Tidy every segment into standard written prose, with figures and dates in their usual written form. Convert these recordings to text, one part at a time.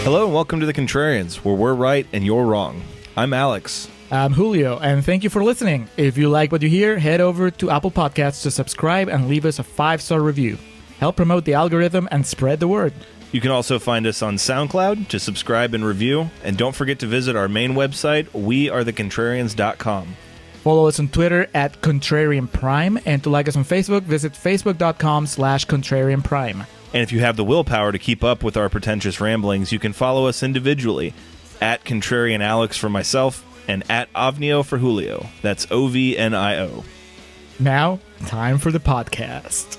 Hello and welcome to the Contrarians, where we're right and you're wrong. I'm Alex. I'm Julio, and thank you for listening. If you like what you hear, head over to Apple Podcasts to subscribe and leave us a 5-star review. Help promote the algorithm and spread the word. You can also find us on SoundCloud to subscribe and review, and don't forget to visit our main website, wearethecontrarians.com. Follow us on Twitter at Contrarian Prime, and to like us on Facebook, visit facebook.com/Contrarian Prime. And if you have the willpower to keep up with our pretentious ramblings, you can follow us individually at Contrarian Alex for myself and at Ovnio for Julio. That's OVNIO. Now, time for the podcast.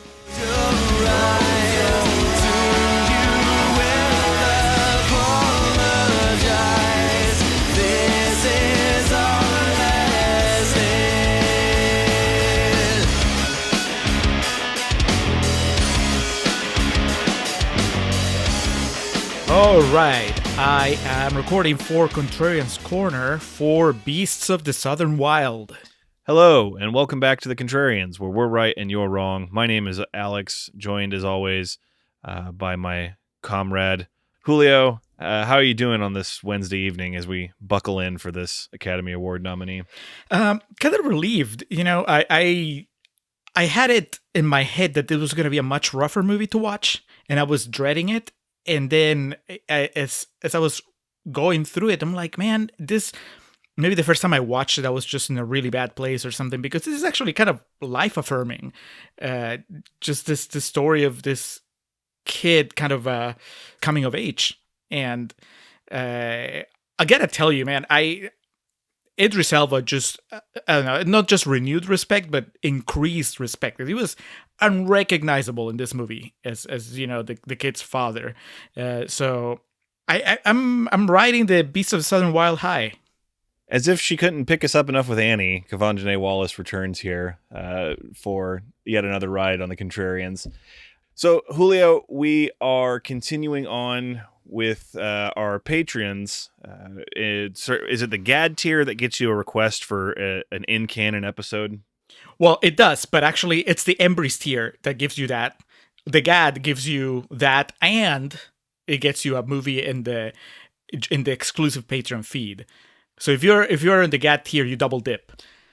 All right, I am recording for Contrarians Corner for Beasts of the Southern Wild. Hello, and welcome back to the Contrarians, where we're right and you're wrong. My name is Alex, joined as always by my comrade, Julio. How are you doing on this Wednesday evening as we buckle in for this Academy Award nominee? Kind of relieved. You know, I had it in my head that this was going to be a much rougher movie to watch, and I was dreading it. And then as I was going through it, I'm like, man, this, maybe the first time I watched it, I was just in a really bad place or something, because this is actually kind of life-affirming. Just this story of this kid kind of coming of age. And I gotta tell you, man, Idris Elba just, I don't know, not just renewed respect, but increased respect. He was unrecognizable in this movie as you know, the kid's father. So I'm riding the Beasts of Southern Wild high. As if she couldn't pick us up enough with Annie, Kavanjane Wallace returns here for yet another ride on the Contrarians. So, Julio, we are continuing on with our Patreons. Is it the GAD tier that gets you a request for an in-canon episode? Well, it does, but actually it's the Embry's tier that gives you that. The GAD gives you that, and it gets you a movie in the exclusive Patreon feed. So if you're in the GAD tier, you double dip.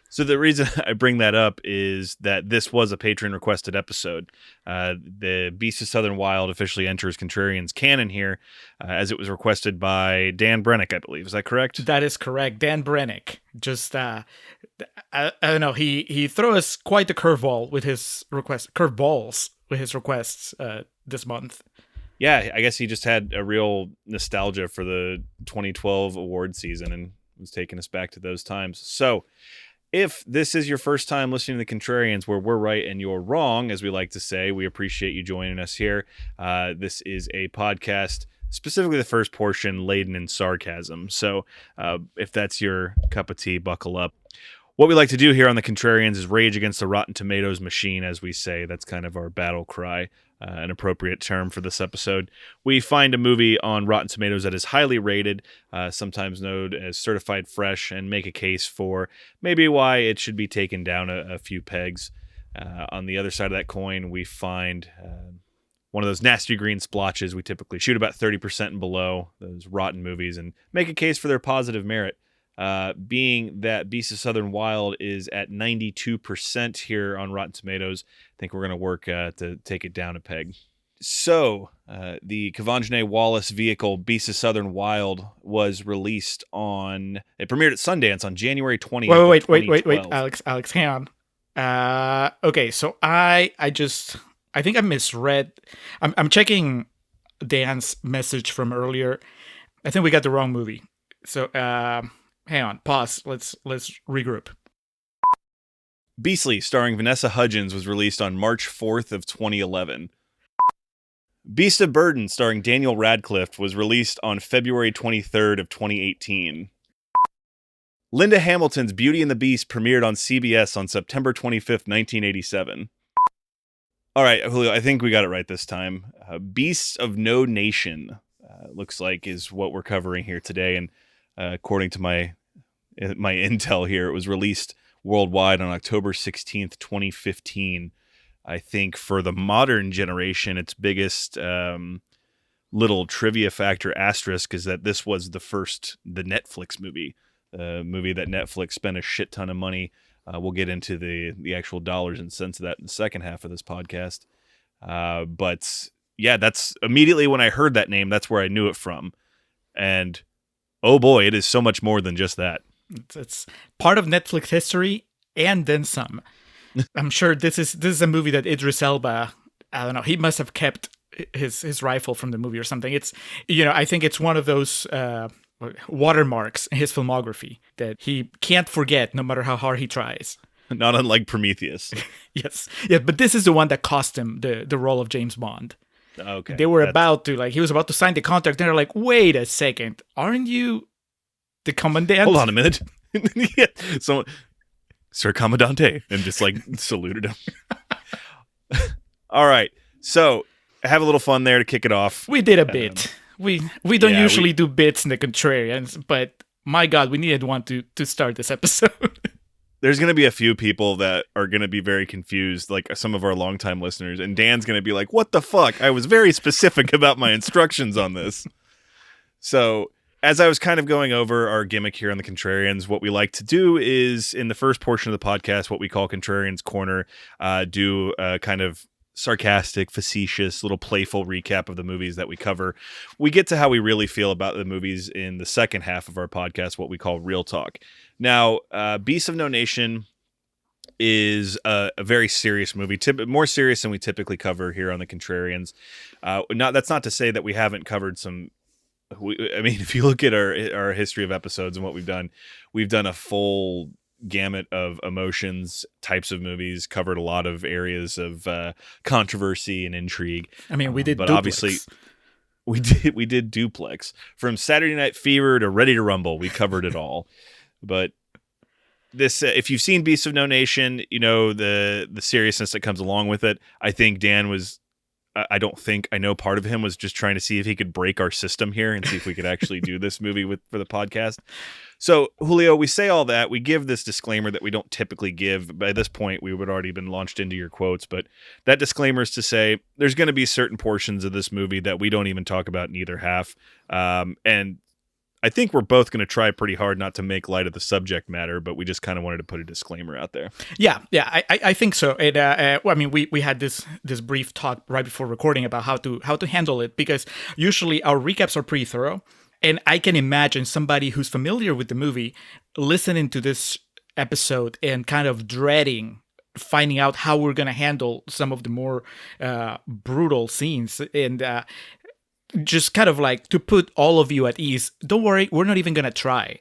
So the reason I bring that up is that this was a Patreon-requested episode. The Beast of Southern Wild officially enters Contrarians canon here, as it was requested by Dan Brennick, I believe. Is that correct? That is correct. Dan Brennick. Just, I don't know, he threw us quite the curveball with his curveballs with his requests this month. Yeah, I guess he just had a real nostalgia for the 2012 award season and was taking us back to those times. So, if this is your first time listening to the Contrarians, where we're right and you're wrong, as we like to say, we appreciate you joining us here. This is a podcast, specifically the first portion, laden in sarcasm. So if that's your cup of tea, buckle up. What we like to do here on the Contrarians is rage against the Rotten Tomatoes machine, as we say. That's kind of our battle cry, an appropriate term for this episode. We find a movie on Rotten Tomatoes that is highly rated, sometimes known as certified fresh, and make a case for maybe why it should be taken down a few pegs. On the other side of that coin, we find one of those nasty green splotches we typically shoot about 30% and below, those rotten movies, and make a case for their positive merit. Being that Beast of Southern Wild is at 92% here on Rotten Tomatoes, I think we're going to work to take it down a peg. So, the Kavanjane Wallace vehicle, Beast of Southern Wild, was released it premiered at Sundance on January 20th. Wait, Alex, hang on. Okay, so I think I misread. I'm checking Dan's message from earlier. I think we got the wrong movie. So, hang on, pause. Let's regroup. Beastly, starring Vanessa Hudgens, was released on March 4th of 2011. Beast of Burden, starring Daniel Radcliffe, was released on February 23rd of 2018. Linda Hamilton's Beauty and the Beast premiered on CBS on September 25th, 1987. All right, Julio, I think we got it right this time. Beasts of No Nation, looks like, is what we're covering here today, and according to my intel here, it was released worldwide on October 16th, 2015. I think for the modern generation, its biggest little trivia factor asterisk is that this was the Netflix movie, movie that Netflix spent a shit ton of money. We'll get into the actual dollars and cents of that in the second half of this podcast. But yeah, that's immediately when I heard that name, that's where I knew it from. And oh boy, it is so much more than just that. It's part of Netflix history and then some. I'm sure this is a movie that Idris Elba, I don't know, he must have kept his rifle from the movie or something. It's, I think it's one of those watermarks in his filmography that he can't forget no matter how hard he tries. Not unlike Prometheus. Yes. Yeah, but this is the one that cost him the role of James Bond. Okay. They were he was about to sign the contract, and they're like, wait a second, aren't you the commandant? Hold on a minute. Yeah. So, Sir Commandante, and just saluted him. All right. So, have a little fun there to kick it off. We did a bit. We don't usually do bits in the Contrarians, but my God, we needed one to start this episode. There's going to be a few people that are going to be very confused, like some of our longtime listeners, and Dan's going to be like, what the fuck? I was very specific about my instructions on this. So, as I was kind of going over our gimmick here on the Contrarians, what we like to do is, in the first portion of the podcast, what we call Contrarians Corner, do a kind of sarcastic, facetious, little playful recap of the movies that we cover. We get to how we really feel about the movies in the second half of our podcast, what we call Real Talk. Now, Beasts of No Nation is a very serious movie, more serious than we typically cover here on the Contrarians. That's not to say that we haven't covered some. If you look at our history of episodes and what we've done a full gamut of emotions, types of movies, covered a lot of areas of controversy and intrigue. We did, but Duplex. Obviously, we did Duplex. From Saturday Night Fever to Ready to Rumble, we covered it all. But this, if you've seen Beasts of No Nation, you know the seriousness that comes along with it. I think Dan was. I know part of him was just trying to see if he could break our system here and see if we could actually do this movie for the podcast. So, Julio, we say all that. We give this disclaimer that we don't typically give. By this point, we would already been launched into your quotes, but that disclaimer is to say there's going to be certain portions of this movie that we don't even talk about in either half. And I think we're both going to try pretty hard not to make light of the subject matter, but we just kind of wanted to put a disclaimer out there. Yeah, I think so. We had this brief talk right before recording about how to handle it, because usually our recaps are pretty thorough, and I can imagine somebody who's familiar with the movie listening to this episode and kind of dreading finding out how we're going to handle some of the more brutal scenes, and just kind of like to put all of you at ease. Don't worry, we're not even going to try.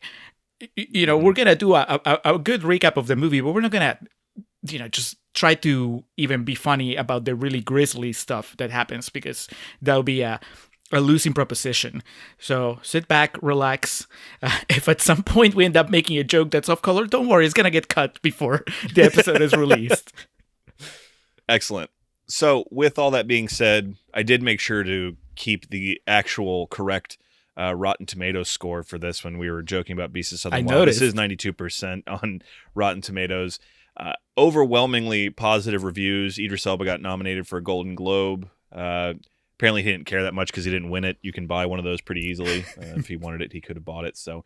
We're going to do a good recap of the movie, but we're not going to, just try to even be funny about the really grisly stuff that happens, because that'll be a losing proposition. So sit back, relax. If at some point we end up making a joke that's off color, don't worry, it's going to get cut before the episode is released. Excellent. So with all that being said, I did make sure to keep the actual correct Rotten Tomatoes score for this when we were joking about Beasts of Southern Wild. This is 92% on Rotten Tomatoes. Overwhelmingly positive reviews. Idris Elba got nominated for a Golden Globe. Apparently he didn't care that much because he didn't win it. You can buy one of those pretty easily. If he wanted it, he could have bought it. So,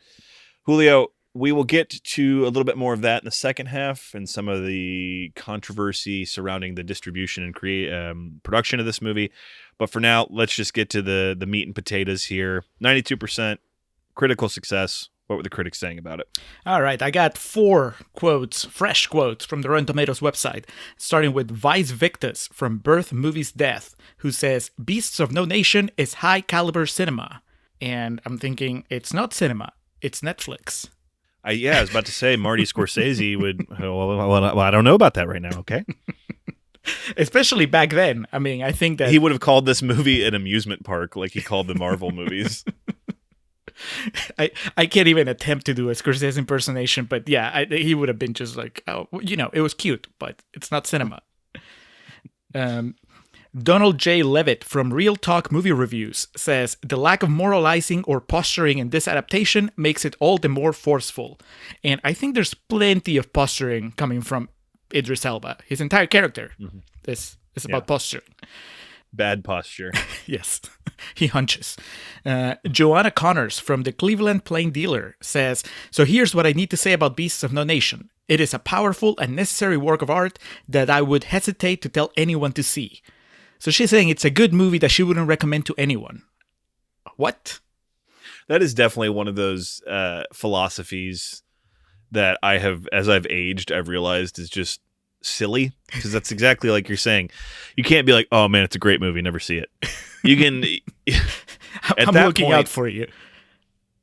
Julio, we will get to a little bit more of that in the second half and some of the controversy surrounding the distribution and production of this movie. But for now, let's just get to the meat and potatoes here. 92% critical success. What were the critics saying about it? All right, I got 4 quotes, fresh quotes from the Rotten Tomatoes website, starting with Vice Victus from Birth Movies Death, who says, Beasts of No Nation is high-caliber cinema. And I'm thinking, it's not cinema, it's Netflix. I was about to say Marty Scorsese would, well, I don't know about that right now, okay? Especially back then. I think that he would have called this movie an amusement park like he called the Marvel movies. I can't even attempt to do a Scorsese impersonation, but yeah, he would have been just like, oh, it was cute, but it's not cinema. Donald J. Levitt from Real Talk Movie Reviews says, the lack of moralizing or posturing in this adaptation makes it all the more forceful. And I think there's plenty of posturing coming from Idris Elba. His entire character is about posturing. Bad posture. Yes, he hunches. Joanna Connors from the Cleveland Plain Dealer says, "So here's what I need to say about Beasts of No Nation. It is a powerful and necessary work of art that I would hesitate to tell anyone to see." So she's saying it's a good movie that she wouldn't recommend to anyone. What? That is definitely one of those philosophies that I have, as I've aged, I've realized is just silly, because that's exactly like you're saying. You can't be like, oh man, it's a great movie, never see it. You can I'm looking out for you.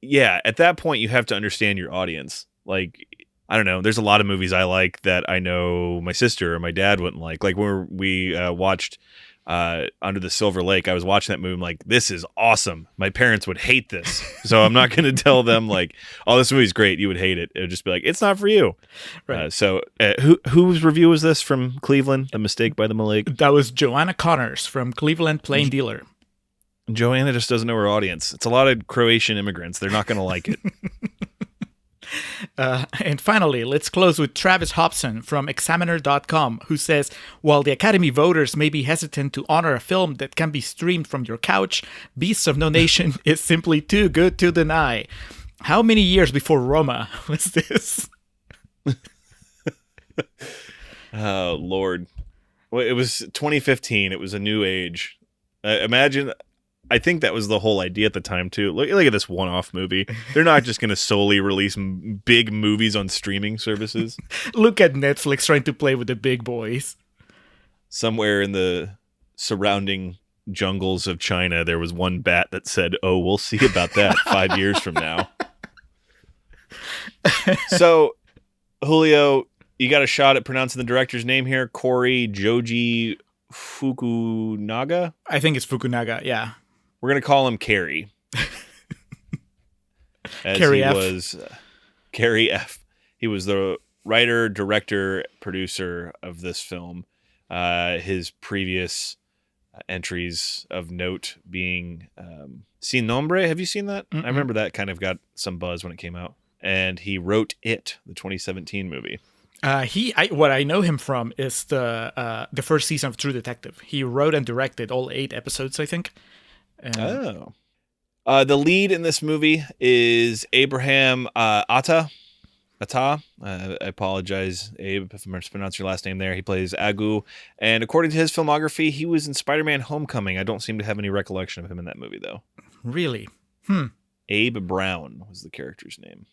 Yeah, at that point you have to understand your audience. Like, I don't know, there's a lot of movies I like that I know my sister or my dad wouldn't like. Like when we watched Under the Silver Lake, I was watching that movie, I'm like, this is awesome. My parents would hate this. So I'm not going to tell them like, oh, this movie's great, you would hate it. It would just be like, it's not for you. Right. Whose review was this from Cleveland? A Mistake by the Malik? That was Joanna Connors from Cleveland Plain Dealer. Joanna just doesn't know her audience. It's a lot of Croatian immigrants. They're not going to like it. And finally, let's close with Travis Hobson from Examiner.com, who says, while the Academy voters may be hesitant to honor a film that can be streamed from your couch, Beasts of No Nation is simply too good to deny. How many years before Roma was this? Oh, Lord. Well, it was 2015. It was a new age. Imagine... I think that was the whole idea at the time, too. Look at this one-off movie. They're not just going to solely release big movies on streaming services. Look at Netflix trying to play with the big boys. Somewhere in the surrounding jungles of China, there was one bat that said, oh, we'll see about that 5 years from now. So, Julio, you got a shot at pronouncing the director's name here. Corey Joji Fukunaga? I think it's Fukunaga, yeah. We're going to call him Carrie. As Carrie he F. was Carrie F. He was the writer, director, producer of this film. His previous entries of note being Sin Nombre. Have you seen that? Mm-mm. I remember that kind of got some buzz when it came out. And he wrote It, the 2017 movie. What I know him from is the first season of True Detective. He wrote and directed all 8 episodes, I think. The lead in this movie is Abraham Atta. I apologize, Abe, if I'm mispronouncing your last name there. He plays Agu. And according to his filmography, he was in Spider-Man Homecoming. I don't seem to have any recollection of him in that movie, though. Really? Abe Brown was the character's name.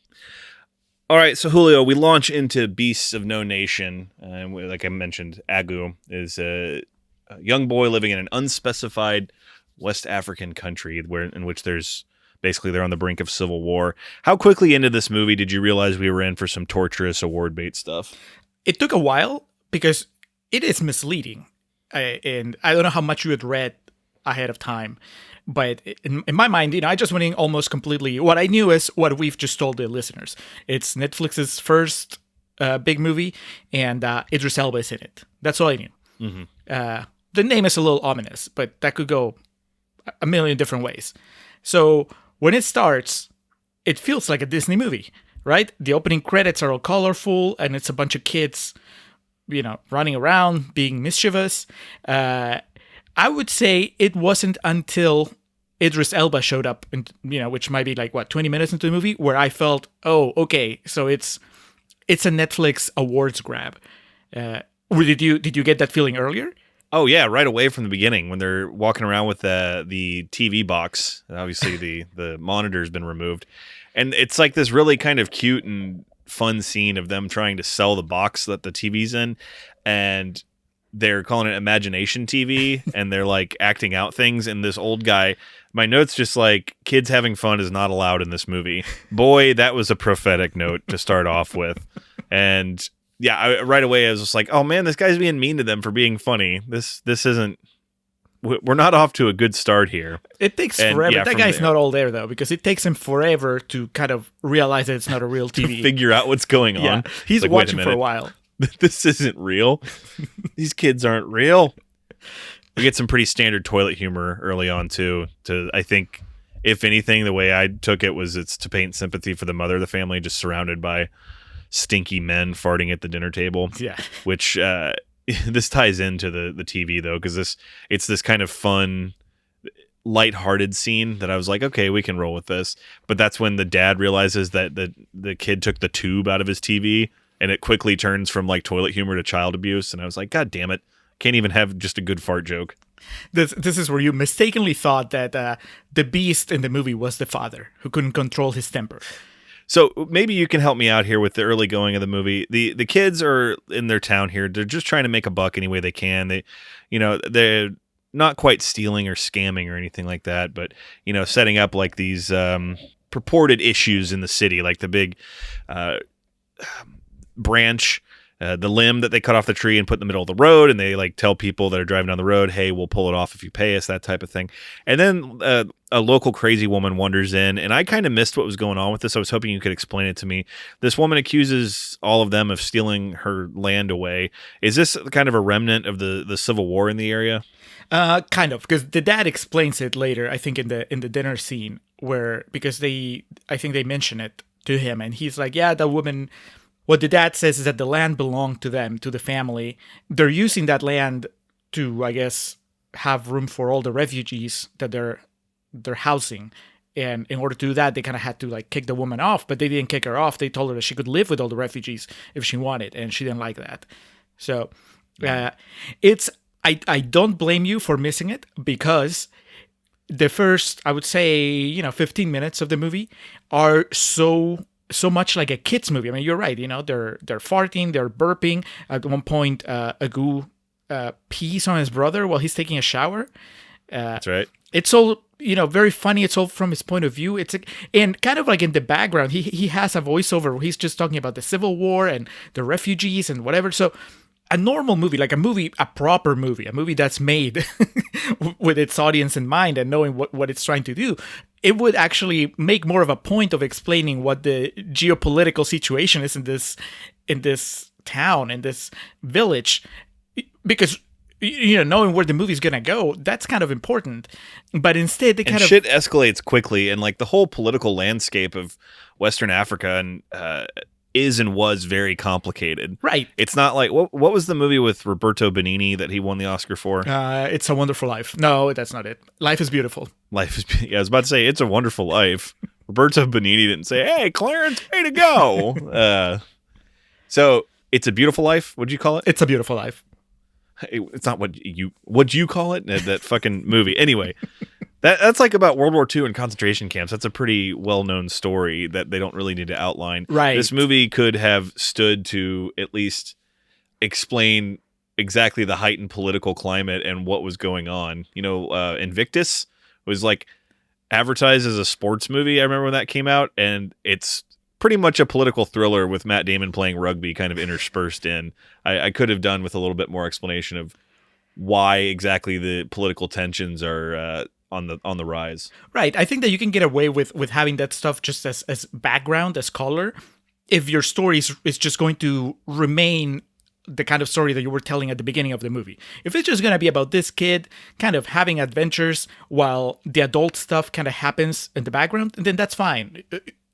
All right, so Julio, we launch into Beasts of No Nation. And like I mentioned, Agu is a young boy living in an unspecified West African country in which there's basically they're on the brink of civil war. How quickly into this movie did you realize we were in for some torturous award bait stuff? It took a while because it is misleading. And I don't know how much you had read ahead of time. But in my mind, I just went in almost completely. What I knew is what we've just told the listeners. It's Netflix's first big movie, and Idris Elba is in it. That's all I knew. Mm-hmm. The name is a little ominous, but that could go a million different ways. So when it starts, it feels like a Disney movie, right? The opening credits are all colorful, and it's a bunch of kids, running around, being mischievous. I would say it wasn't until Idris Elba showed up, which might be like 20 minutes into the movie, where I felt, oh, okay, so it's a Netflix awards grab. Did you get that feeling earlier? Oh yeah, right away from the beginning when they're walking around with the TV box. Obviously, the monitor's been removed, and it's like this really kind of cute and fun scene of them trying to sell the box that the TV's in, and they're calling it Imagination TV, and they're like acting out things. And this old guy, my note's just like, kids having fun is not allowed in this movie. Boy, that was a prophetic note to start off with. And yeah, right away I was just like, oh man, this guy's being mean to them for being funny. This isn't, we're not off to a good start here. It takes forever. Yeah, that guy's not all there though, because it takes him forever to kind of realize that it's not a real TV. To figure out what's going on. Yeah, he's like, watching for a while. This isn't real. These kids aren't real. We get some pretty standard toilet humor early on too. I think, if anything, the way I took it was it's to paint sympathy for the mother of the family, just surrounded by stinky men farting at the dinner table. Yeah, which this ties into the TV though, because it's this kind of fun, lighthearted scene that I was like, okay, we can roll with this. But that's when the dad realizes that the kid took the tube out of his TV, and it quickly turns from like toilet humor to child abuse. And I was like, God damn it, can't even have just a good fart joke. This is where you mistakenly thought that the beast in the movie was the father who couldn't control his temper. So maybe you can help me out here with the early going of the movie. The kids are in their town here. They're just trying to make a buck any way they can. They're not quite stealing or scamming or anything like that, but setting up like these purported issues in the city, like the big branch, the limb that they cut off the tree and put in the middle of the road, and they like tell people that are driving down the road, hey, we'll pull it off if you pay us, that type of thing. And then a local crazy woman wanders in, and I kind of missed what was going on with this. I was hoping you could explain it to me. This woman accuses all of them of stealing her land away. Is this kind of a remnant of the Civil War in the area? Kind of, because the dad explains it later, I think in the dinner scene, because I think they mention it to him, and he's like, yeah, that woman. What the dad says is that the land belonged to them, to the family. They're using that land to, I guess, have room for all the refugees that they're housing. And in order to do that, they kind of had to like kick the woman off, but they didn't kick her off. They told her that she could live with all the refugees if she wanted, and she didn't like that. So I don't blame you for missing it, because the first, I would say, 15 minutes of the movie are so much like a kid's movie. I mean, you're right. They're farting, they're burping. At one point, Agu pees on his brother while he's taking a shower. That's right. It's all very funny. It's all from his point of view. And kind of like in the background, he has a voiceover where he's just talking about the Civil War and the refugees and whatever. So a normal movie, like a proper movie, a movie that's made with its audience in mind and knowing what it's trying to do, it would actually make more of a point of explaining what the geopolitical situation is in this town, in this village, because knowing where the movie's gonna go, that's kind of important. But instead, shit escalates quickly, and like the whole political landscape of Western Africa and is and was very complicated. Right. It's not like what was the movie with Roberto Benigni that he won the Oscar for? It's a Wonderful Life. No, that's not it. Life is Beautiful. Yeah, I was about to say It's a Wonderful Life. Roberto Benigni didn't say, "Hey, Clarence, way to go." So It's a Beautiful Life. What'd you call it? It's a Beautiful Life. It's not what'd you call it? That fucking movie. Anyway. That's like about World War II and concentration camps. That's a pretty well-known story that they don't really need to outline. Right. This movie could have stood to at least explain exactly the heightened political climate and what was going on. Invictus was like advertised as a sports movie. I remember when that came out, and it's pretty much a political thriller with Matt Damon playing rugby kind of interspersed in. I could have done with a little bit more explanation of why exactly the political tensions are on the rise. Right. I think that you can get away with having that stuff just as background, as color, if your story is just going to remain the kind of story that you were telling at the beginning of the movie. If it's just going to be about this kid kind of having adventures while the adult stuff kind of happens in the background, then that's fine.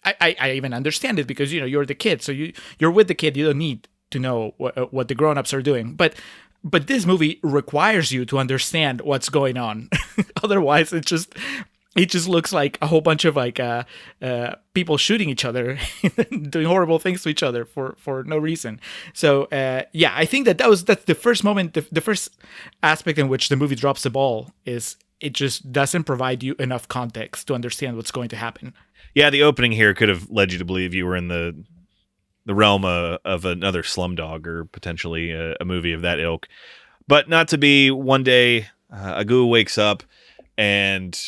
I even understand it, because you're the kid, so you're with the kid. You don't need to know what the grown-ups are doing. But this movie requires you to understand what's going on. Otherwise, it just looks like a whole bunch of like people shooting each other, doing horrible things to each other for no reason. So I think that's the first moment, the first aspect in which the movie drops the ball is it just doesn't provide you enough context to understand what's going to happen. Yeah, the opening here could have led you to believe you were in the realm of another Slumdog, or potentially a movie of that ilk. But not to be. One day, Agu wakes up, and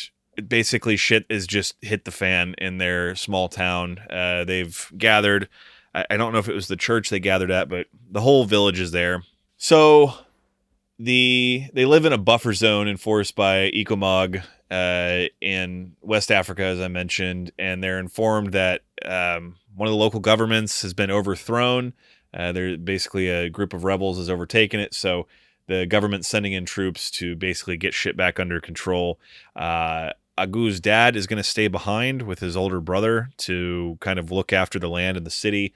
basically shit is just hit the fan in their small town. They've gathered. I don't know if it was the church they gathered at, but the whole village is there. So they live in a buffer zone enforced by Ecomog in West Africa, as I mentioned, and they're informed that one of the local governments has been overthrown. They're basically a group of rebels has overtaken it, so the government's sending in troops to basically get shit back under control. Agu's dad is going to stay behind with his older brother to kind of look after the land and the city,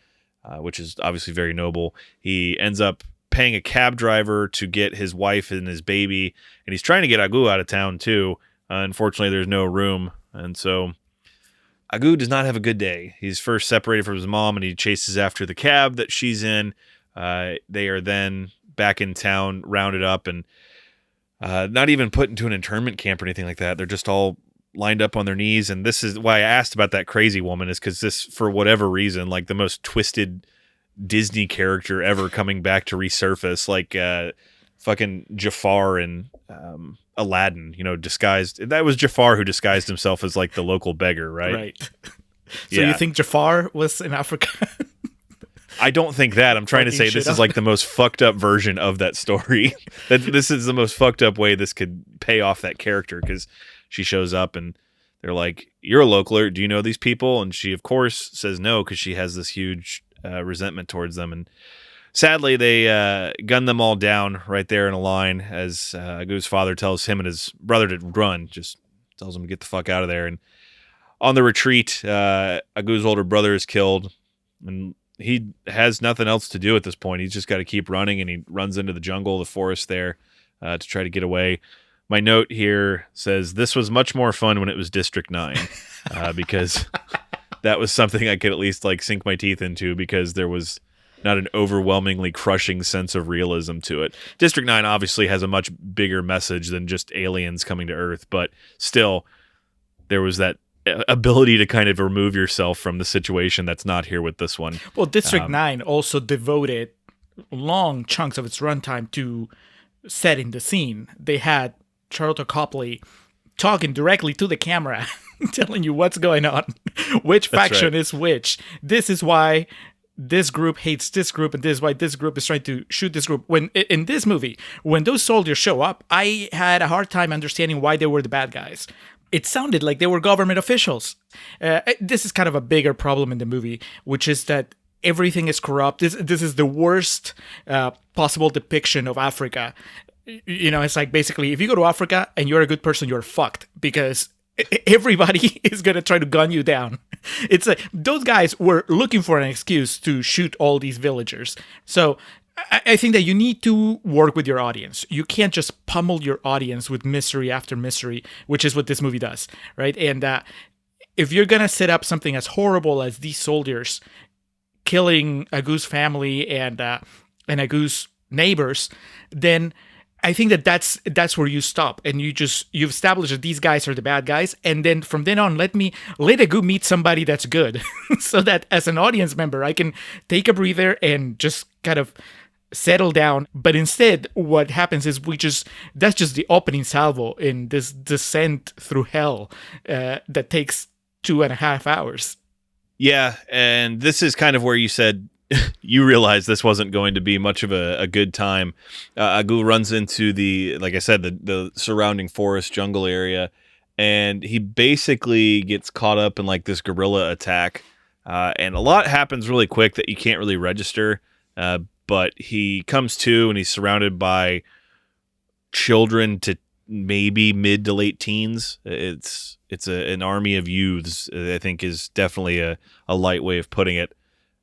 which is obviously very noble. He ends up paying a cab driver to get his wife and his baby, and he's trying to get Agu out of town too. Unfortunately, there's no room, and so Agu does not have a good day. He's first separated from his mom, and he chases after the cab that she's in. They are then back in town, rounded up, and not even put into an internment camp or anything like that. They're just all lined up on their knees, and this is why I asked about that crazy woman, is because this, for whatever reason, like the most twisted Disney character ever coming back to resurface, like fucking Jafar and Aladdin, disguised. That was Jafar who disguised himself as like the local beggar, right? Right. So you think Jafar was in Africa? I don't think that. I'm trying to say this is like the most fucked up version of that story. That this is the most fucked up way this could pay off that character, because she shows up and they're like, "You're a localer. Do you know these people?" And she, of course, says no, because she has this huge resentment towards them. And sadly, they gun them all down right there in a line as Agu's father tells him and his brother to run, just tells them to get the fuck out of there. And on the retreat, Agu's older brother is killed, and he has nothing else to do at this point. He's just got to keep running, and he runs into the jungle, the forest there, to try to get away. My note here says, this was much more fun when it was District 9, because that was something I could at least like sink my teeth into, because there was not an overwhelmingly crushing sense of realism to it. District 9 obviously has a much bigger message than just aliens coming to Earth, but still, there was that ability to kind of remove yourself from the situation that's not here with this one. Well, District 9 also devoted long chunks of its runtime to setting the scene. They had Charlton Copley talking directly to the camera, telling you what's going on, which faction is which. This is why this group hates this group, and this is why this group is trying to shoot this group. When in this movie, when those soldiers show up, I had a hard time understanding why they were the bad guys. It sounded like they were government officials. This is kind of a bigger problem in the movie, which is that everything is corrupt. This is the worst possible depiction of Africa. It's like, basically, if you go to Africa and you're a good person, you're fucked, because everybody is going to try to gun you down. It's like those guys were looking for an excuse to shoot all these villagers. So I think that you need to work with your audience. You can't just pummel your audience with misery after misery, which is what this movie does, right? And if you're going to set up something as horrible as these soldiers killing Agu's family and Agu's neighbors, then I think that's where you stop, and you've established that these guys are the bad guys, and then from then on, let Agu meet somebody that's good, so that as an audience member, I can take a breather and just kind of settle down. But instead, what happens is that's just the opening salvo in this descent through hell that takes 2.5 hours. Yeah, and this is kind of where you said you realized this wasn't going to be much of a good time. Agu runs into like I said, the surrounding forest jungle area, and he basically gets caught up in like this guerrilla attack. And a lot happens really quick that you can't really register. But he comes to, and he's surrounded by children to maybe mid to late teens. It's an army of youths, I think, is definitely a light way of putting it.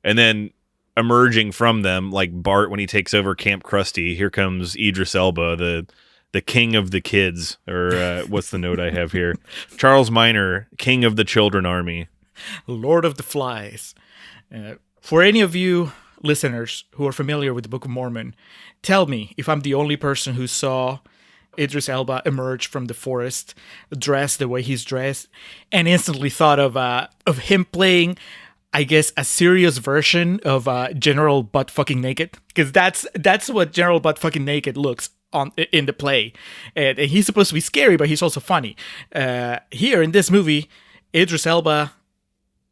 And then emerging from them, like Bart when he takes over Camp Krusty, here comes Idris Elba, the king of the kids, or what's the note I have here? Charles Minor, king of the children army. Lord of the Flies. For any of you listeners who are familiar with the Book of Mormon, tell me if I'm the only person who saw Idris Elba emerge from the forest, dressed the way he's dressed, and instantly thought of him playing, I guess, a serious version of General Butt Fucking Naked, because that's what General Butt Fucking Naked looks in the play, and he's supposed to be scary, but he's also funny. Here in this movie, Idris Elba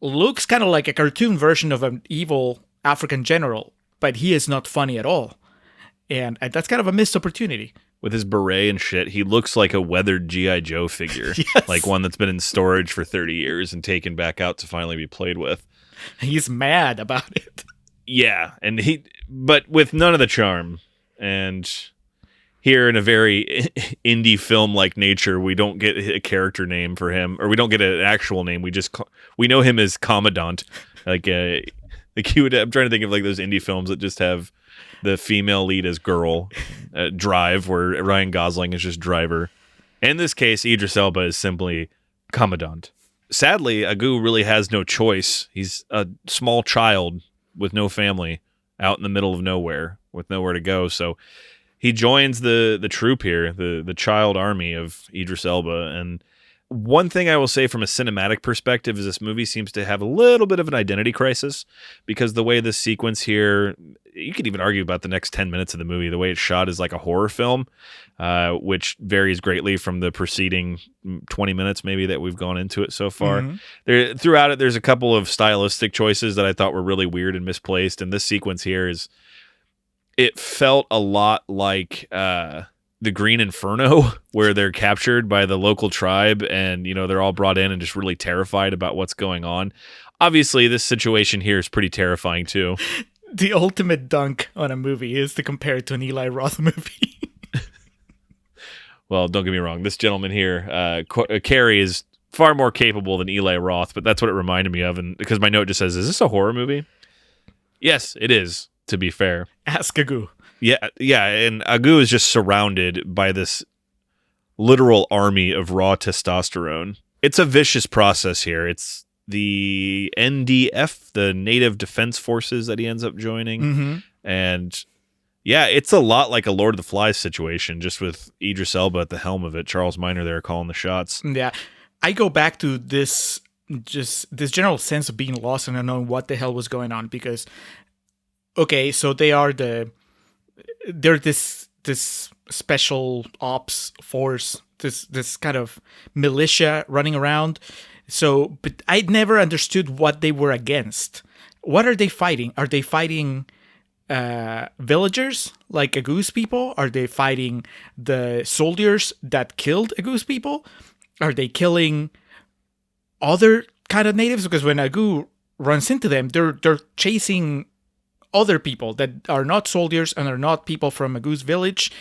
looks kind of like a cartoon version of an evil African general, but he is not funny at all, and that's kind of a missed opportunity. With his beret and shit, he looks like a weathered G.I. Joe figure, yes. Like one that's been in storage for 30 years and taken back out to finally be played with. He's mad about it. Yeah, but with none of the charm. And here, in a very indie film-like nature, we don't get a character name for him, or we don't get an actual name. We know him as Commandant. I'm trying to think of like those indie films that just have The female lead is girl. Drive, where Ryan Gosling is just driver. In this case, Idris Elba is simply commandant. Sadly, Agu really has no choice. He's a small child with no family out in the middle of nowhere with nowhere to go. So he joins the troop here, the child army of Idris Elba. And one thing I will say from a cinematic perspective is this movie seems to have a little bit of an identity crisis, because the way this sequence here, you could even argue about the next 10 minutes of the movie, the way it's shot is like a horror film, which varies greatly from the preceding 20 minutes maybe that we've gone into it so far. Mm-hmm. Throughout it, there's a couple of stylistic choices that I thought were really weird and misplaced, and this sequence here it felt a lot like the Green Inferno, where they're captured by the local tribe and, they're all brought in and just really terrified about what's going on. Obviously, this situation here is pretty terrifying too. The ultimate dunk on a movie is to compare it to an Eli Roth movie. Well, don't get me wrong. This gentleman here, Carrie, is far more capable than Eli Roth, but that's what it reminded me of. And because my note just says, is this a horror movie? Yes, it is, to be fair. Ask Agu. Yeah, and Agu is just surrounded by this literal army of raw testosterone. It's a vicious process here. It's the NDF, the Native Defense Forces, that he ends up joining. Mm-hmm. And yeah, it's a lot like a Lord of the Flies situation, just with Idris Elba at the helm of it. Charles Minor there calling the shots. Yeah, I go back to this general sense of being lost and not knowing what the hell was going on, because, okay, so they're this special ops force, this kind of militia running around. So, but I never understood what they were against. What are they fighting? Are they fighting villagers like Agu's people? Are they fighting the soldiers that killed Agu's people? Are they killing other kind of natives? Because when Agu runs into them, they're chasing other people that are not soldiers and are not people from Agu's village.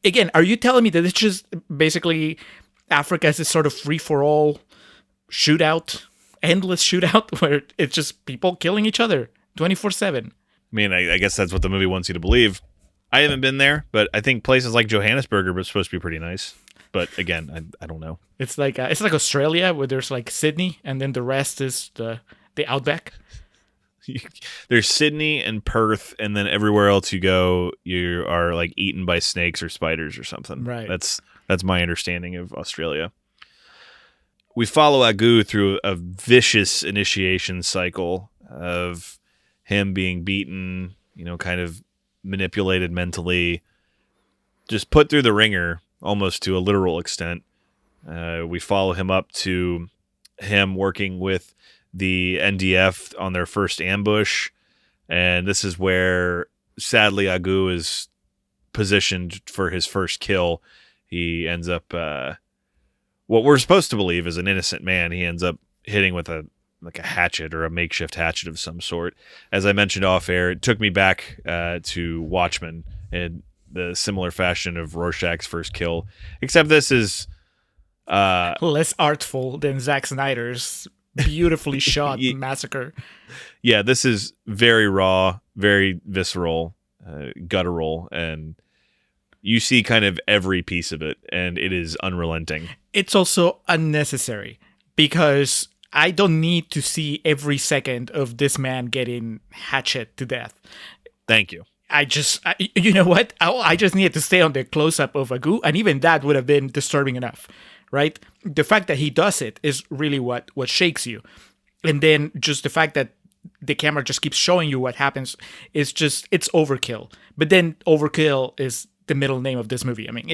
Again, are you telling me that it's just basically Africa is this sort of free-for-all shootout, endless shootout, where it's just people killing each other 24/7? I mean, I guess that's what the movie wants you to believe. I haven't been there, but I think places like Johannesburg are supposed to be pretty nice. But again, I don't know. It's like Australia, where there's like Sydney, and then the rest is the outback. There's Sydney and Perth, and then everywhere else you go, you are like eaten by snakes or spiders or something. Right. That's my understanding of Australia. We follow Agu through a vicious initiation cycle of him being beaten, kind of manipulated mentally, just put through the ringer almost to a literal extent. We follow him up to him working with the NDF on their first ambush, and this is where sadly Agu is positioned for his first kill. He ends up what we're supposed to believe is an innocent man. He ends up hitting with a hatchet or a makeshift hatchet of some sort. As I mentioned off air, it took me back to Watchmen in the similar fashion of Rorschach's first kill, except this is less artful than Zack Snyder's beautifully shot massacre. Yeah, this is very raw, very visceral, guttural, and you see kind of every piece of it, and it is unrelenting. It's also unnecessary, because I don't need to see every second of this man getting hatchet to death. Thank you. You know what? I just needed to stay on the close-up of Agu, and even that would have been disturbing enough, right? The fact that he does it is really what shakes you. And then just the fact that the camera just keeps showing you what happens is it's overkill. But then overkill is the middle name of this movie. I mean,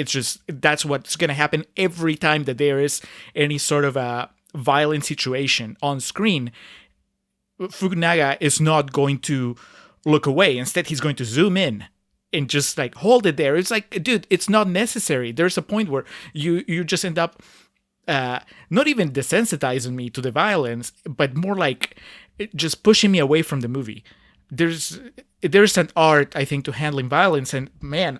that's what's going to happen every time that there is any sort of a violent situation on screen. Fukunaga is not going to look away. Instead, he's going to zoom in and just like hold it there. It's like, dude, it's not necessary. There's a point where you just end up not even desensitizing me to the violence, but more like just pushing me away from the movie. There's an art, I think, to handling violence, and man,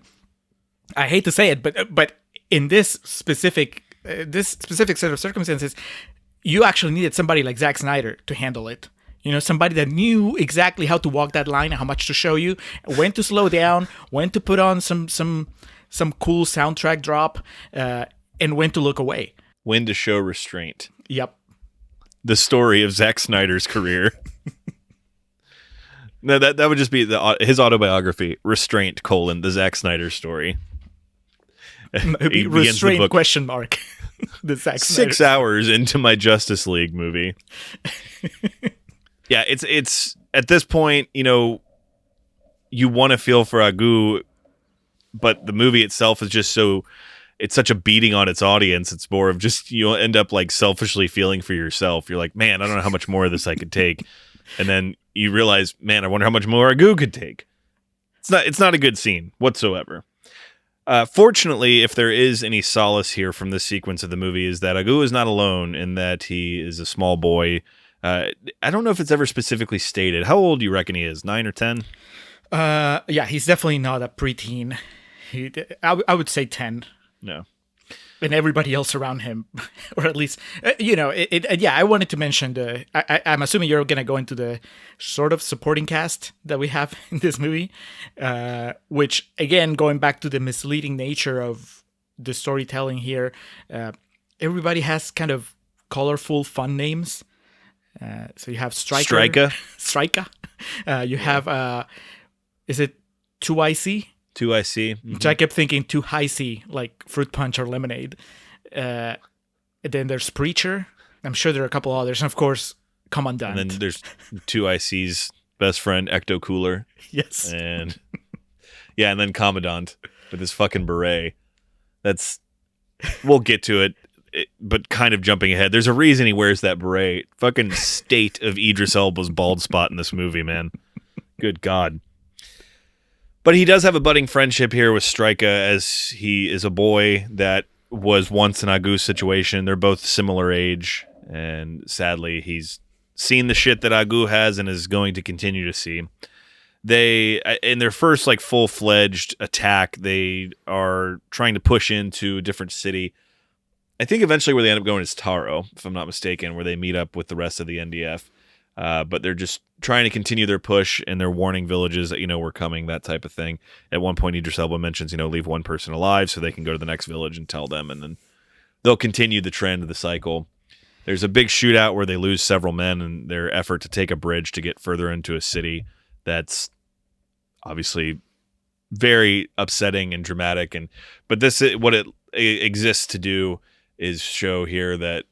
I hate to say it, but in this specific set of circumstances, you actually needed somebody like Zack Snyder to handle it. You know, somebody that knew exactly how to walk that line and how much to show you, when to slow down, when to put on some cool soundtrack drop, and when to look away. When to show restraint. Yep. The story of Zack Snyder's career. No, that would just be his autobiography, Restraint: the Zack Snyder story. Restraint question mark. The Zack Snyder. 6 hours into my Justice League movie. Yeah, it's at this point, you know, you want to feel for Agu, but the movie itself is just it's such a beating on its audience. It's more of just, you'll end up like selfishly feeling for yourself. You're like, man, I don't know how much more of this I could take. And then you realize, man, I wonder how much more Agu could take. It's not a good scene whatsoever. Fortunately, if there is any solace here from this sequence of the movie, is that Agu is not alone in that he is a small boy. I don't know if it's ever specifically stated. How old do you reckon he is? 9 or 10? Yeah, he's definitely not a preteen. I would say 10. No. And everybody else around him, or at least, yeah, I wanted to mention I'm assuming you're going to go into the sort of supporting cast that we have in this movie, which, again, going back to the misleading nature of the storytelling here, everybody has kind of colorful, fun names. So you have Striker. You have, is it 2IC? 2IC. Mm-hmm. Which I kept thinking 2HC, like fruit punch or lemonade. Then there's Preacher. I'm sure there are a couple others. And of course, Commandant. And then there's 2IC's best friend, Ecto Cooler. Yes. And yeah, and then Commandant with his fucking beret. We'll get to it. But kind of jumping ahead, there's a reason he wears that beret. Fucking state of Idris Elba's bald spot in this movie, man. Good God. But he does have a budding friendship here with Striker, as he is a boy that was once in Agu's situation. They're both similar age, and sadly, he's seen the shit that Agu has and is going to continue to see. They, in their first like full-fledged attack, they are trying to push into a different city. I think eventually where they end up going is Taro, if I'm not mistaken, where they meet up with the rest of the NDF. But they're just trying to continue their push, and they're warning villages that, you know, we're coming, that type of thing. At one point, Idris Elba mentions, you know, leave one person alive so they can go to the next village and tell them, and then they'll continue the trend of the cycle. There's a big shootout where they lose several men in their effort to take a bridge to get further into a city that's obviously very upsetting and dramatic. But this, what it exists to do is show here that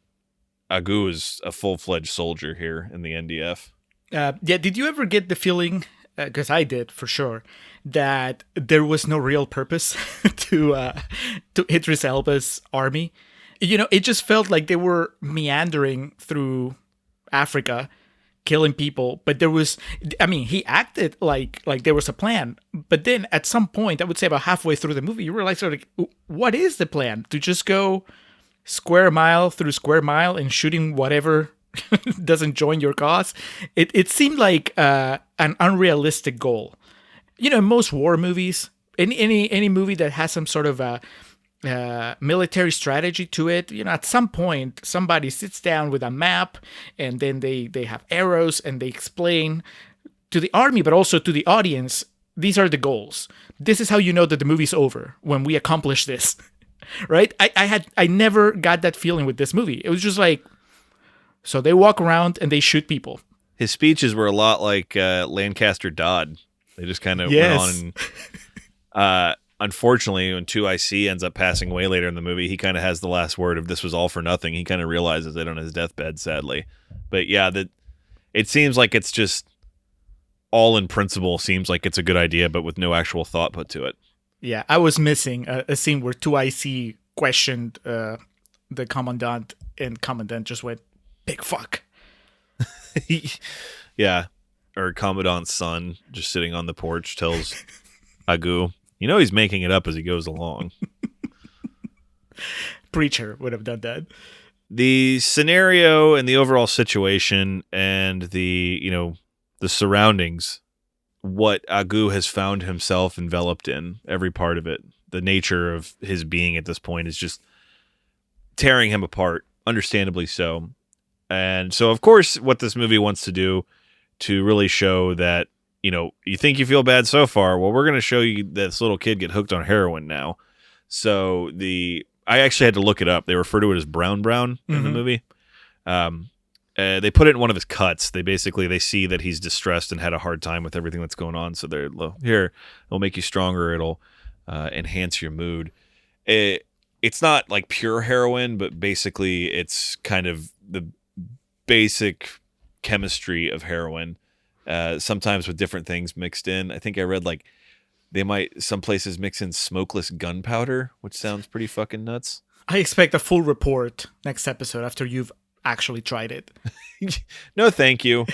Agu is a full-fledged soldier here in the NDF. Yeah, did you ever get the feeling, because I did for sure, that there was no real purpose to Idris Elba's army? You know, it just felt like they were meandering through Africa, killing people, but there was, I mean, he acted like there was a plan, but then at some point, I would say about halfway through the movie, you realize, like, what is the plan? To just go square mile through square mile and shooting whatever doesn't join your cause? It seemed like an unrealistic goal. You know, in most war movies, any movie that has some sort of a military strategy to it, you know, at some point somebody sits down with a map, and then they have arrows, and they explain to the army but also to the audience, these are the goals. This is how you know that the movie's over, when we accomplish this. Right? I never got that feeling with this movie. It was just like, so they walk around and they shoot people. His speeches were a lot like Lancaster Dodd. They just kind of went on. And, unfortunately, when 2IC ends up passing away later in the movie, he kind of has the last word of "this was all for nothing." He kind of realizes it on his deathbed, sadly. But yeah, it seems like it's just all in principle. Seems like it's a good idea, but with no actual thought put to it. Yeah, I was missing a scene where 2IC questioned the Commandant, and Commandant just went, "Big fuck." Yeah, or Commandant's son just sitting on the porch tells Agu, you know, he's making it up as he goes along. Preacher would have done that. The scenario and the overall situation and the surroundings, what Agu has found himself enveloped in, every part of it, the nature of his being at this point is just tearing him apart, understandably so. And so, of course, what this movie wants to do to really show that, you think you feel bad so far. Well, we're going to show you this little kid get hooked on heroin now. So I actually had to look it up. They refer to it as Brown in the movie. They put it in one of his cuts. They see that he's distressed and had a hard time with everything that's going on. So it'll make you stronger. It'll enhance your mood. It's not like pure heroin, but basically it's kind of the basic chemistry of heroin. Sometimes with different things mixed in. I think I read like some places mix in smokeless gunpowder, which sounds pretty fucking nuts. I expect a full report next episode after you've actually tried it. No, thank you.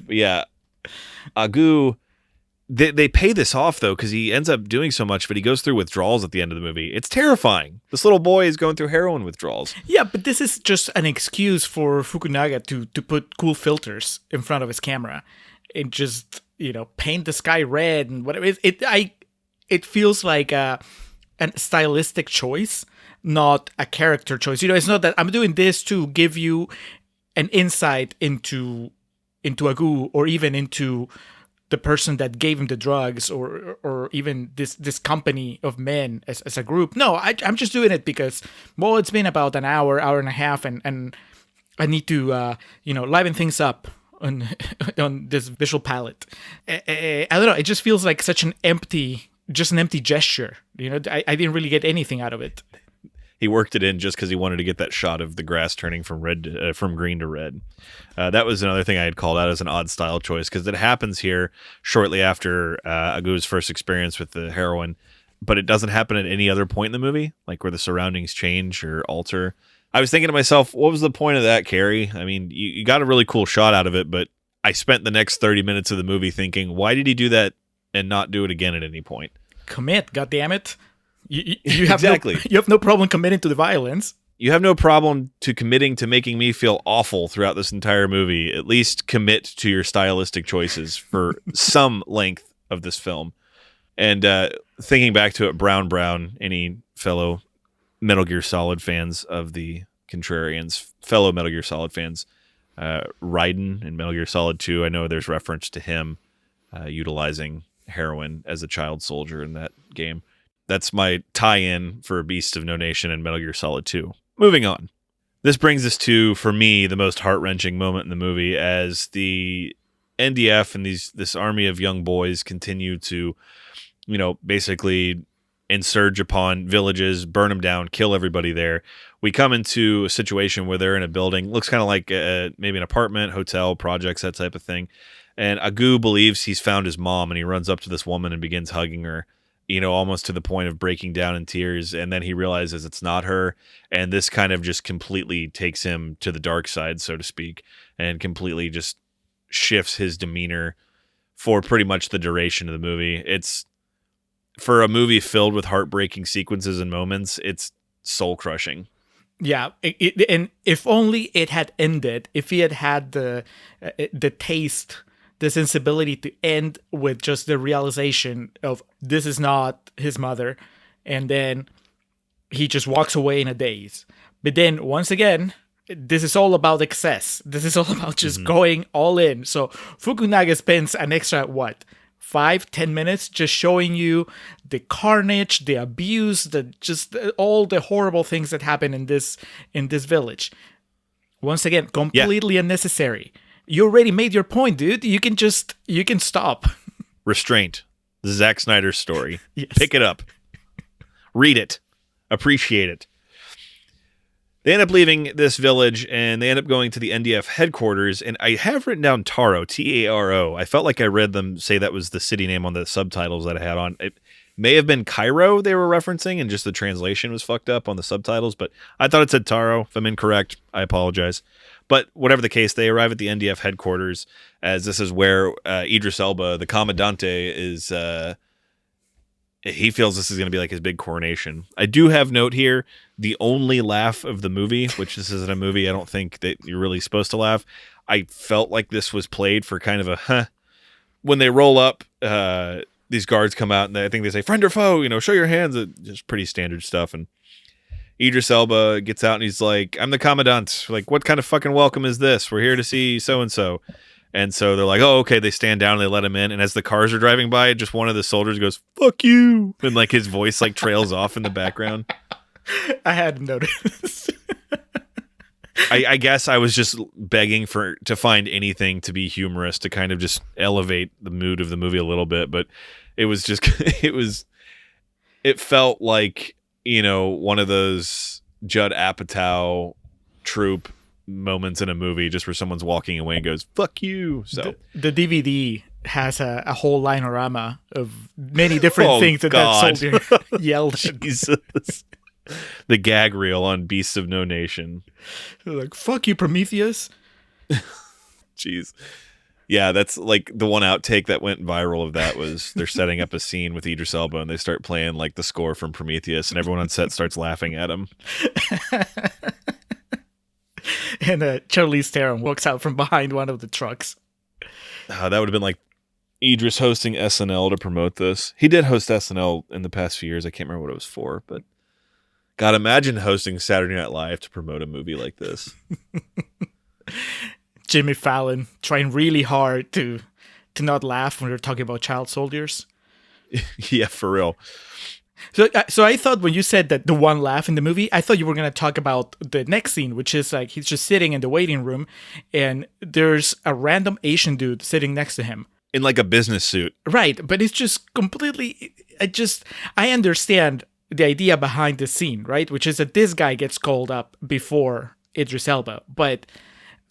Yeah. Agu, they pay this off, though, because he ends up doing so much, but he goes through withdrawals at the end of the movie. It's terrifying. This little boy is going through heroin withdrawals. Yeah, but this is just an excuse for Fukunaga to put cool filters in front of his camera and just, paint the sky red and whatever. It feels like a stylistic choice, not a character choice. It's not that I'm doing this to give you an insight into Agu or even into the person that gave him the drugs or even this company of men as a group. No, I'm just doing it because, well, it's been about an hour and a half and I need to, liven things up on this visual palette. I don't know. It just feels like such an empty gesture. I didn't really get anything out of it. He worked it in just because he wanted to get that shot of the grass turning from green to red. That was another thing I had called out as an odd style choice because it happens here shortly after Agu's first experience with the heroin, but it doesn't happen at any other point in the movie, like where the surroundings change or alter. I was thinking to myself, what was the point of that, Carrie? I mean, you got a really cool shot out of it, but I spent the next 30 minutes of the movie thinking, why did he do that and not do it again at any point? Commit, goddammit. You have exactly. You have no problem committing to the violence. You have no problem to committing to making me feel awful throughout this entire movie. At least commit to your stylistic choices for some length of this film. And thinking back to it, Brown, any fellow Metal Gear Solid fans of the Contrarians, fellow Metal Gear Solid fans, Raiden in Metal Gear Solid 2, I know there's reference to him utilizing heroin as a child soldier in that game. That's my tie-in for Beast of No Nation and Metal Gear Solid 2. Moving on. This brings us to, for me, the most heart-wrenching moment in the movie as the NDF and this army of young boys continue to, basically insurge upon villages, burn them down, kill everybody there. We come into a situation where they're in a building, looks kind of like maybe an apartment, hotel, projects, that type of thing. And Agu believes he's found his mom, and he runs up to this woman and begins hugging her, almost to the point of breaking down in tears. And then he realizes it's not her. And this kind of just completely takes him to the dark side, so to speak, and completely just shifts his demeanor for pretty much the duration of the movie. It's, for a movie filled with heartbreaking sequences and moments, it's soul crushing. Yeah, and if only it had ended, if he had the taste, the sensibility to end with just the realization of this is not his mother, and then he just walks away in a daze. But then once again, this is all about excess. This is all about just going all in. So Fukunaga spends an extra 5-10 minutes just showing you the carnage, the abuse, all the horrible things that happen in this village. Once again, completely unnecessary. You already made your point, dude. You can stop. Restraint. Zack Snyder's story. Yes. Pick it up. Read it. Appreciate it. They end up leaving this village, and they end up going to the NDF headquarters, and I have written down Taro, Taro. I felt like I read them say that was the city name on the subtitles that I had on. It may have been Cairo they were referencing, and just the translation was fucked up on the subtitles, but I thought it said Taro. If I'm incorrect, I apologize. But whatever the case, they arrive at the NDF headquarters, as this is where Idris Elba, the Commandante, is... he feels this is going to be like his big coronation. I do have note here, the only laugh of the movie, which this isn't a movie I don't think that you're really supposed to laugh. I felt like this was played for kind of a When they roll up, these guards come out and I think they say, friend or foe, show your hands. Just pretty standard stuff. And Idris Elba gets out and he's like, I'm the commandant. Like, what kind of fucking welcome is this? We're here to see so-and-so. And so they're like, oh, okay. They stand down and they let him in. And as the cars are driving by, just one of the soldiers goes, fuck you. And like his voice like trails off in the background. I hadn't noticed. I guess I was just begging to find anything to be humorous to kind of just elevate the mood of the movie a little bit. But it was just, it felt like, one of those Judd Apatow troop moments in a movie just where someone's walking away and goes, fuck you. So the DVD has a whole linorama of many different things that soldier yelled at. Jesus. The gag reel on Beasts of No Nation. They're like, fuck you, Prometheus. Jeez. Yeah, that's like the one outtake that went viral of that was they're setting up a scene with Idris Elba and they start playing like the score from Prometheus and everyone on set starts laughing at him. And Charlize Theron walks out from behind one of the trucks. That would have been like Idris hosting SNL to promote this. He did host SNL in the past few years. I can't remember what it was for, but God, imagine hosting Saturday Night Live to promote a movie like this. Jimmy Fallon trying really hard to not laugh when they're talking about child soldiers. Yeah, for real. So I thought when you said that the one laugh in the movie, I thought you were going to talk about the next scene, which is like he's just sitting in the waiting room and there's a random Asian dude sitting next to him. In like a business suit. Right, but it's just completely, I understand the idea behind the scene, right? Which is that this guy gets called up before Idris Elba, but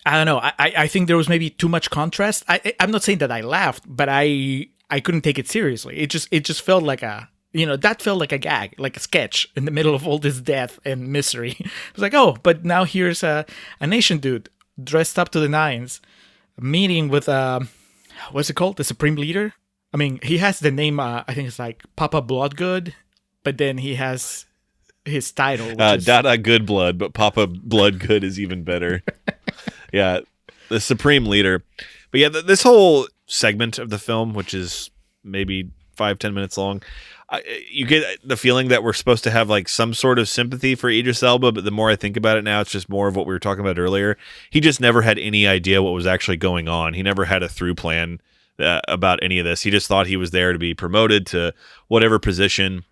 I don't know. I think there was maybe too much contrast. I'm not saying that I laughed, but I couldn't take it seriously. It just felt like that felt like a gag, like a sketch in the middle of all this death and misery. It was like, oh, but now here's a Asian dude dressed up to the nines, meeting with what's it called? The Supreme Leader? I mean, he has the name, I think it's like Papa Bloodgood, but then he has his title. Dada Good Blood, but Papa Bloodgood is even better. Yeah, the Supreme Leader. But yeah, this whole segment of the film, which is maybe 5-10 minutes long, you get the feeling that we're supposed to have like some sort of sympathy for Idris Elba, but the more I think about it now, it's just more of what we were talking about earlier. He just never had any idea what was actually going on. He never had a through plan about any of this. He just thought he was there to be promoted to whatever position.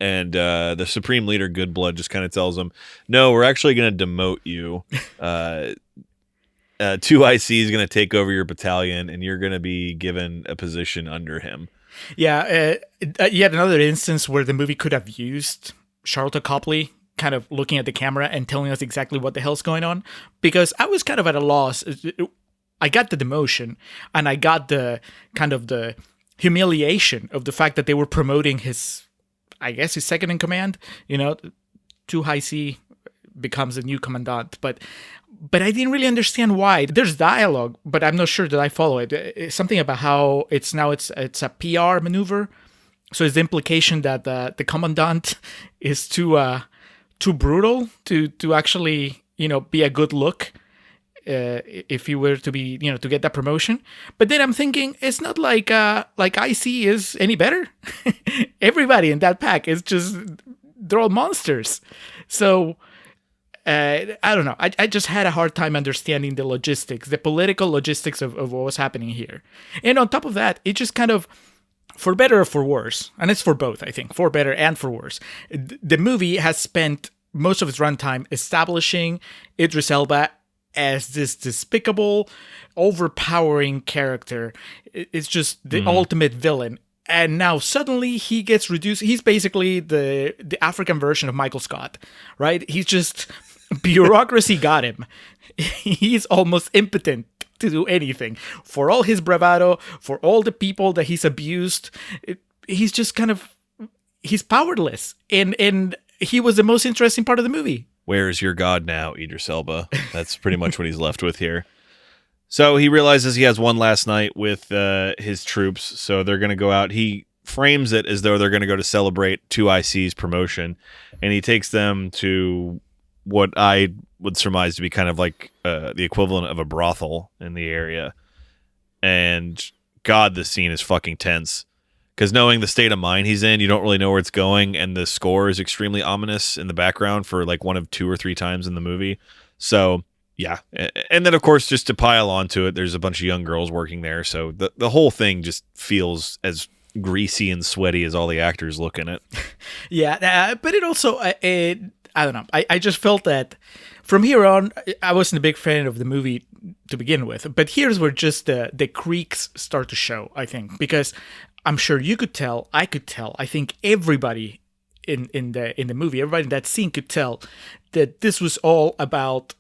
And the Supreme Leader, Good Blood, just kind of tells him, no, we're actually going to demote you. 2IC is going to take over your battalion, and you're going to be given a position under him. Yeah, yet another instance where the movie could have used Charlotte Copley kind of looking at the camera and telling us exactly what the hell's going on. Because I was kind of at a loss. I got the demotion, and I got the kind of the humiliation of the fact that they were promoting his second in command. 2IC becomes a new commandant, but I didn't really understand why. There's dialogue, but I'm not sure that I follow it. It's something about how it's a PR maneuver. So it's the implication that the commandant is too brutal to actually be a good look if he were to be to get that promotion. But then I'm thinking it's not like IC is any better. Everybody in that pack is just they're all monsters. So. I don't know. I just had a hard time understanding the logistics, the political logistics of what was happening here. And on top of that, it just kind of, for better or for worse, and it's for both, I think, for better and for worse, the movie has spent most of its runtime establishing Idris Elba as this despicable, overpowering character. It's just the ultimate villain. And now suddenly he gets reduced. He's basically the African version of Michael Scott, right? He's just bureaucracy got him. He's almost impotent to do anything. For all his bravado, for all the people that he's abused, he's just he's powerless. And he was the most interesting part of the movie. Where is your God now, Idris Elba? That's pretty much what he's left with here. So he realizes he has one last night with his troops, so they're going to go out. He frames it as though they're going to go to celebrate 2IC's promotion, and he takes them to what I would surmise to be kind of like the equivalent of a brothel in the area. And God, this scene is fucking tense. Because knowing the state of mind he's in, you don't really know where it's going, and the score is extremely ominous in the background for like one of 2 or 3 times in the movie. So Yeah. And then, of course, just to pile onto it, there's a bunch of young girls working there. So the whole thing just feels as greasy and sweaty as all the actors look in it. Yeah, but it also, I don't know. I just felt that from here on, I wasn't a big fan of the movie to begin with. But here's where just the creaks start to show, I think. Because I'm sure you could tell, I could tell, I think everybody in the movie, everybody in that scene could tell that this was all about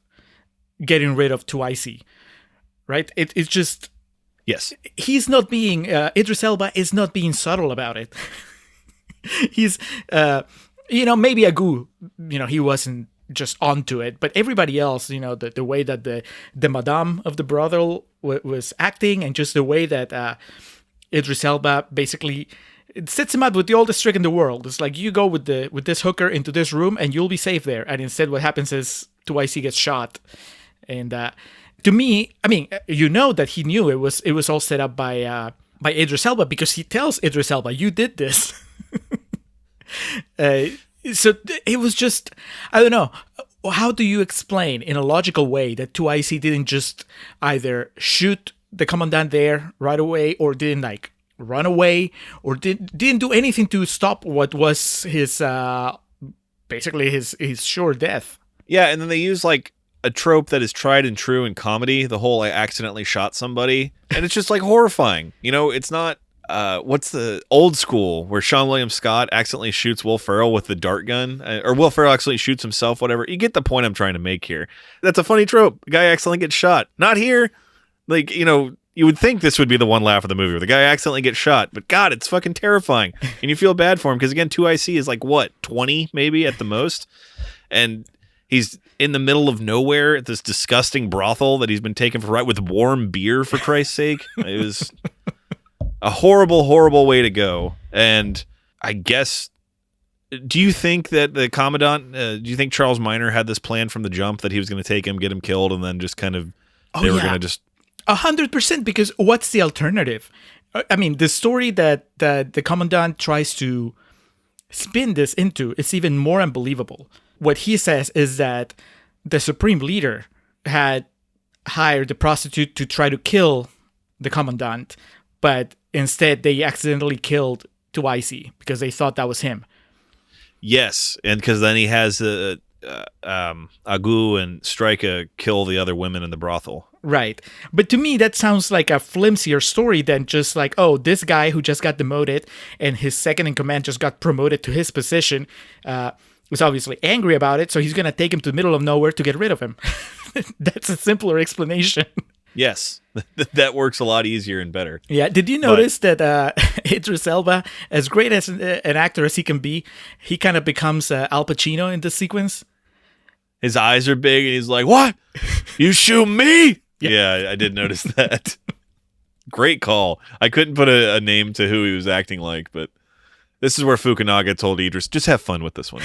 getting rid of 2IC, right? It's just... Yes. He's not being... Idris Elba is not being subtle about it. He's... maybe Agu, he wasn't just onto it, but everybody else, the way that the madame of the brothel was acting, and just the way that Idris Elba basically... It sets him up with the oldest trick in the world. It's like, you go with this hooker into this room and you'll be safe there. And instead what happens is 2IC gets shot. And to me, I mean, that he knew it was all set up by Idris Elba, because he tells Idris Elba, you did this. So it was just, I don't know. How do you explain in a logical way that 2IC didn't just either shoot the commandant there right away, or didn't run away, or didn't do anything to stop what was his basically his sure death? Yeah, and then they use a trope that is tried and true in comedy, the whole I accidentally shot somebody, and it's just horrifying. It's not what's the old school where Sean William Scott accidentally shoots Will Ferrell with the dart gun, or Will Ferrell accidentally shoots himself, whatever. You get the point I'm trying to make here. That's a funny trope. The guy accidentally gets shot. Not here. You would think this would be the one laugh of the movie where the guy accidentally gets shot, but God, it's fucking terrifying. And you feel bad for him because, again, 2IC is 20 maybe at the most. And he's in the middle of nowhere at this disgusting brothel that he's been taken for a ride with warm beer, for Christ's sake. It was a horrible, horrible way to go. And I guess, do you think that the Commandant, do you think Charles Minor had this plan from the jump that he was going to take him, get him killed, and then just kind of, they were going to just... 100%, because what's the alternative? I mean, the story that the Commandant tries to spin this into is even more unbelievable. What he says is that the Supreme Leader had hired the prostitute to try to kill the Commandant, but instead they accidentally killed 2IC because they thought that was him. Yes, and because then he has Agu and Stryka kill the other women in the brothel. Right. But to me, that sounds like a flimsier story than just this guy who just got demoted and his second in command just got promoted to his position was obviously angry about it, so he's going to take him to the middle of nowhere to get rid of him. That's a simpler explanation. Yes, that works a lot easier and better. Yeah, did you notice that Idris Elba, as great as an actor as he can be, he kind of becomes Al Pacino in this sequence? His eyes are big and he's like, what? You shoot me? Yeah, I did notice that. Great call. I couldn't put a name to who he was acting like, but this is where Fukunaga told Idris, just have fun with this one.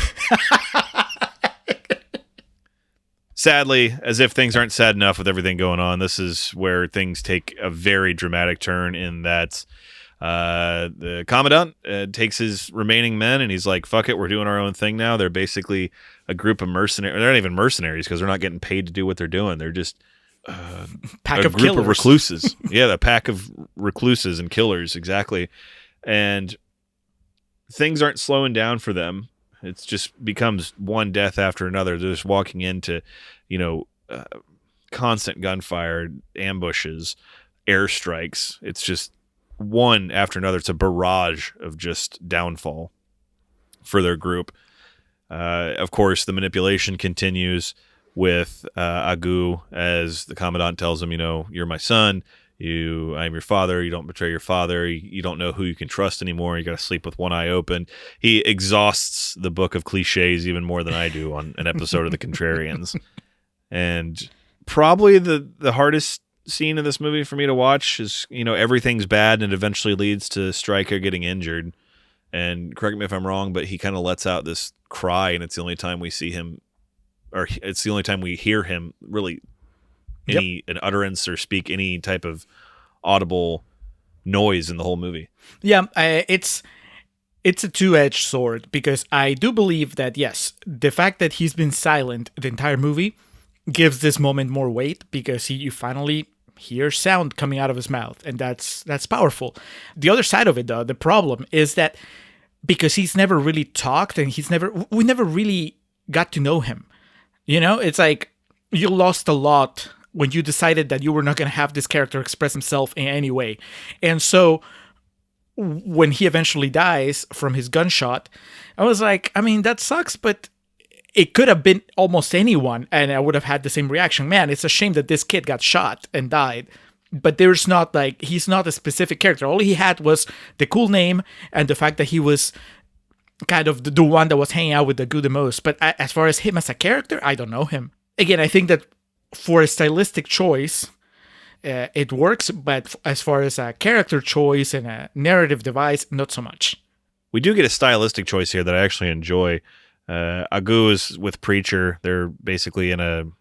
Sadly, as if things aren't sad enough with everything going on, this is where things take a very dramatic turn, in that the Commandant takes his remaining men and he's like, fuck it, we're doing our own thing now. They're basically a group of mercenaries. They're not even mercenaries because they're not getting paid to do what they're doing. They're just a group killers. of recluses. Yeah, the pack of recluses and killers, exactly. And things aren't slowing down for them. It just becomes one death after another. They're just walking into, constant gunfire, ambushes, airstrikes. It's just one after another. It's a barrage of just downfall for their group. Of course, the manipulation continues with Agu, as the Commandant tells him, you're my son. I'm your father. You don't betray your father. You don't know who you can trust anymore. You got to sleep with one eye open. He exhausts the book of cliches even more than I do on an episode of The Contrarians. And probably the hardest scene in this movie for me to watch is, everything's bad and it eventually leads to Stryker getting injured. And correct me if I'm wrong, but he kind of lets out this cry, and it's the only time we see him, or it's the only time we hear him really an utterance or speak any type of audible noise in the whole movie. Yeah, it's a two-edged sword, because I do believe that, yes, the fact that he's been silent the entire movie gives this moment more weight because you finally hear sound coming out of his mouth, and that's powerful. The other side of it, though, the problem is that because he's never really talked and we never really got to know him. It's like you lost a lot when you decided that you were not going to have this character express himself in any way. And so when he eventually dies from his gunshot, I was like, I mean, that sucks, but it could have been almost anyone, and I would have had the same reaction. Man, it's a shame that this kid got shot and died. But there's not he's not a specific character. All he had was the cool name and the fact that he was kind of the one that was hanging out with Agoo the most. But as far as him as a character, I don't know him. Again, I think that for a stylistic choice, it works. But as far as a character choice and a narrative device, not so much. We do get a stylistic choice here that I actually enjoy. Agoo is with Preacher. They're basically in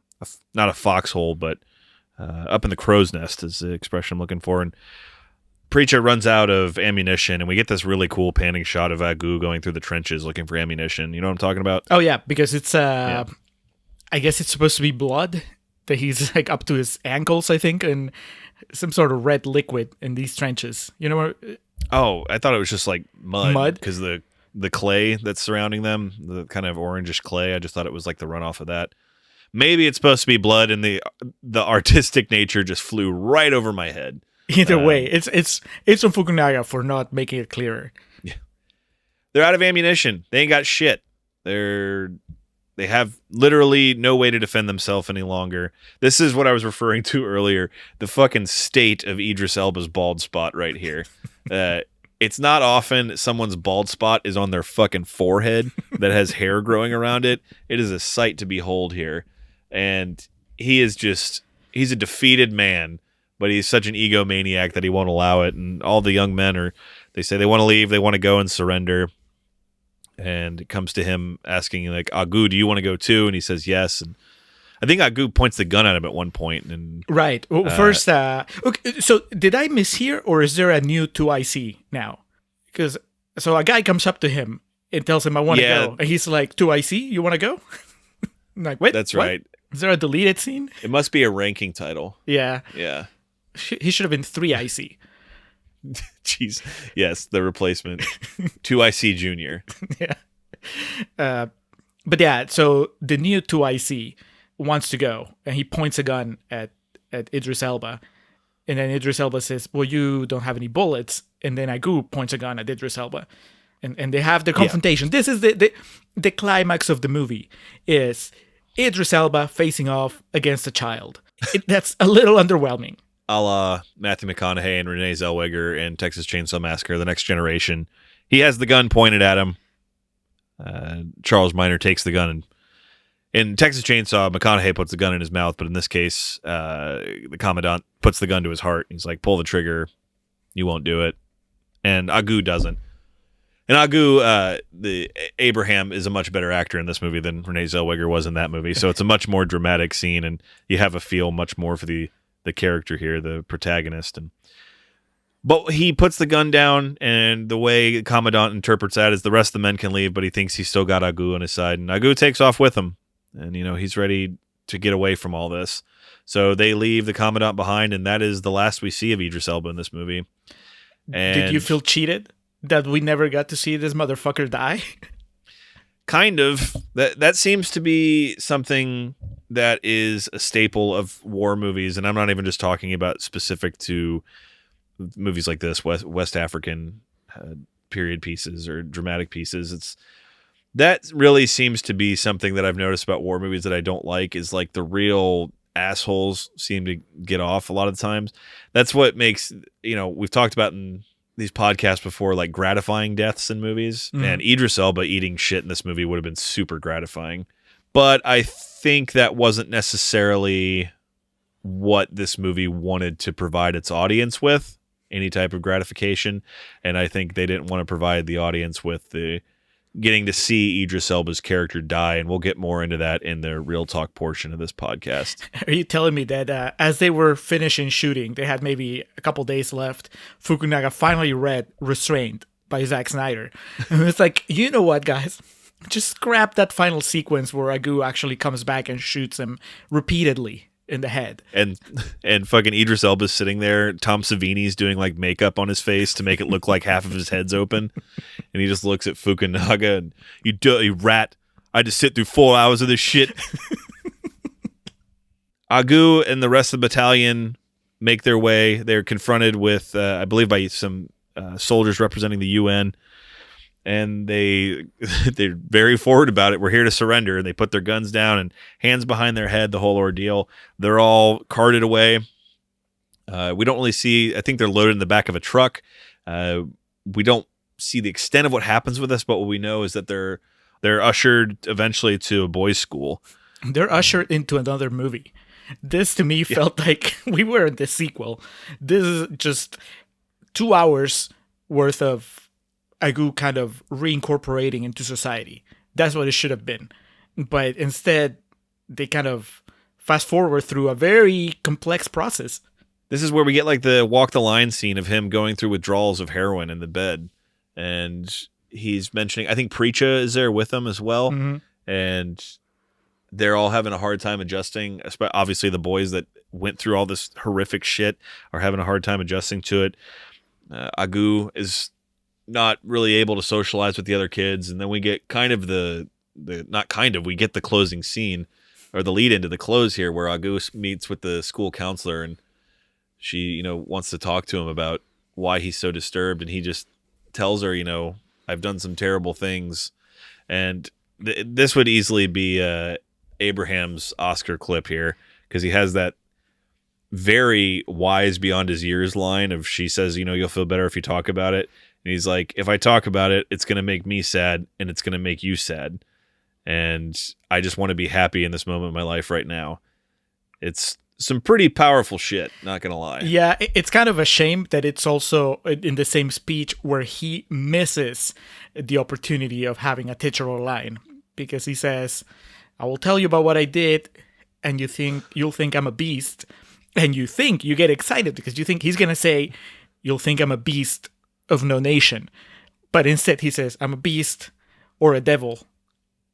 not a foxhole, but up in the crow's nest is the expression I'm looking for. And Preacher runs out of ammunition, and we get this really cool panning shot of Agoo going through the trenches looking for ammunition. You know what I'm talking about? Oh, yeah, because it's, I guess it's supposed to be blood, that he's like up to his ankles, I think, and some sort of red liquid in these trenches. You know what? Oh, I thought it was just like mud. Mud? Because the clay that's surrounding them, the kind of orangish clay, I just thought it was like the runoff of that. Maybe it's supposed to be blood, and the artistic nature just flew right over my head. Either way, it's on Fukunaga for not making it clearer. Yeah, they're out of ammunition. They ain't got shit. They have literally no way to defend themselves any longer. This is what I was referring to earlier. The fucking state of Idris Elba's bald spot right here. It's not often someone's bald spot is on their fucking forehead that has hair growing around it. It is a sight to behold here. And he's a defeated man, but he's such an egomaniac that he won't allow it. And all the young men they say they want to leave, they want to go and surrender. And it comes to him asking, like, Agoo, do you want to go too? And he says yes. And I think Agoo points the gun at him at one point. And right. Well, first, okay, so did I mishear, or is there a new 2IC now? Because so a guy comes up to him and tells him, I want to go. And he's like, 2IC, you want to go? I'm like, wait, that's what? right. Is there a deleted scene? It must be a ranking title. Yeah. Yeah. He should have been 3IC. Jeez. Yes, the replacement. 2IC Junior. Yeah. But yeah, so the new 2IC wants to go, and he points a gun at Idris Elba. And then Idris Elba says, well, you don't have any bullets. And then Agoo points a gun at Idris Elba. And they have the confrontation. Yeah. This is the climax of the movie, is Idris Elba facing off against a child. That's a little underwhelming. A la Matthew McConaughey and Renee Zellweger in Texas Chainsaw Massacre, The Next Generation. He has the gun pointed at him. Charles Minor takes the gun. And in Texas Chainsaw, McConaughey puts the gun in his mouth, but in this case, the Commandant puts the gun to his heart. He's like, pull the trigger. You won't do it. And Agoo doesn't. And Agoo, Abraham is a much better actor in this movie than Renee Zellweger was in that movie. So it's a much more dramatic scene, and you have a feel much more for the character here, the protagonist. But he puts the gun down, and the way Commandant interprets that is the rest of the men can leave, but he thinks he's still got Agoo on his side. And Agoo takes off with him, and he's ready to get away from all this. So they leave the Commandant behind, and that is the last we see of Idris Elba in this movie. And did you feel cheated that we never got to see this motherfucker die? Kind of. That seems to be something that is a staple of war movies, and I'm not even just talking about specific to movies like this, West African period pieces or dramatic pieces. That really seems to be something that I've noticed about war movies that I don't like, is like the real assholes seem to get off a lot of the times. That's what makes, we've talked about in these podcasts before, like gratifying deaths in movies. And Idris Elba eating shit in this movie would have been super gratifying. But I think that wasn't necessarily what this movie wanted to provide its audience with, any type of gratification. And I think they didn't want to provide the audience with the getting to see Idris Elba's character die. And we'll get more into that in the real talk portion of this podcast. Are you telling me that as they were finishing shooting, they had maybe a couple days left, Fukunaga finally read Restrained by Zack Snyder? And it's like, you know what, guys? Just scrap that final sequence where Agu actually comes back and shoots him repeatedly in the head. And fucking Idris Elba's sitting there. Tom Savini's doing like makeup on his face to make it look like half of his head's open, and he just looks at Fukunaga and, "You dirty rat! I had to sit through 4 hours of this shit." Agu and the rest of the battalion make their way. They're confronted with, I believe, by some soldiers representing the UN, and they're very forward about it. "We're here to surrender." And they put their guns down and hands behind their head, the whole ordeal. They're all carted away. We don't really see, I think they're loaded in the back of a truck. We don't see the extent of what happens with this, but what we know is that they're ushered eventually to a boys' school. They're ushered into another movie. This to me felt like we were in the sequel. This is just 2 hours worth of Agu kind of reincorporating into society. That's what it should have been. But instead, they kind of fast forward through a very complex process. This is where we get like the walk the line scene of him going through withdrawals of heroin in the bed. And he's mentioning, I think Preacha is there with him as well. Mm-hmm. And they're all having a hard time adjusting. Obviously, the boys that went through all this horrific shit are having a hard time adjusting to it. Agu is not really able to socialize with the other kids. And then we get kind of we get the closing scene, or the lead into the close here, where Agu meets with the school counselor, and she, wants to talk to him about why he's so disturbed. And he just tells her, "I've done some terrible things." And this would easily be Abraham's Oscar clip here, because he has that very wise beyond his years line of, she says, "You'll feel better if you talk about it." And he's like, "If I talk about it, it's going to make me sad, and it's going to make you sad. And I just want to be happy in this moment of my life right now." It's some pretty powerful shit, not going to lie. Yeah, it's kind of a shame that it's also in the same speech where he misses the opportunity of having a titular line, because he says, "I will tell you about what I did, and you'll think I'm a beast." And you get excited because you think he's going to say, "You'll think I'm a beast of no nation." But instead he says, "I'm a beast or a devil,"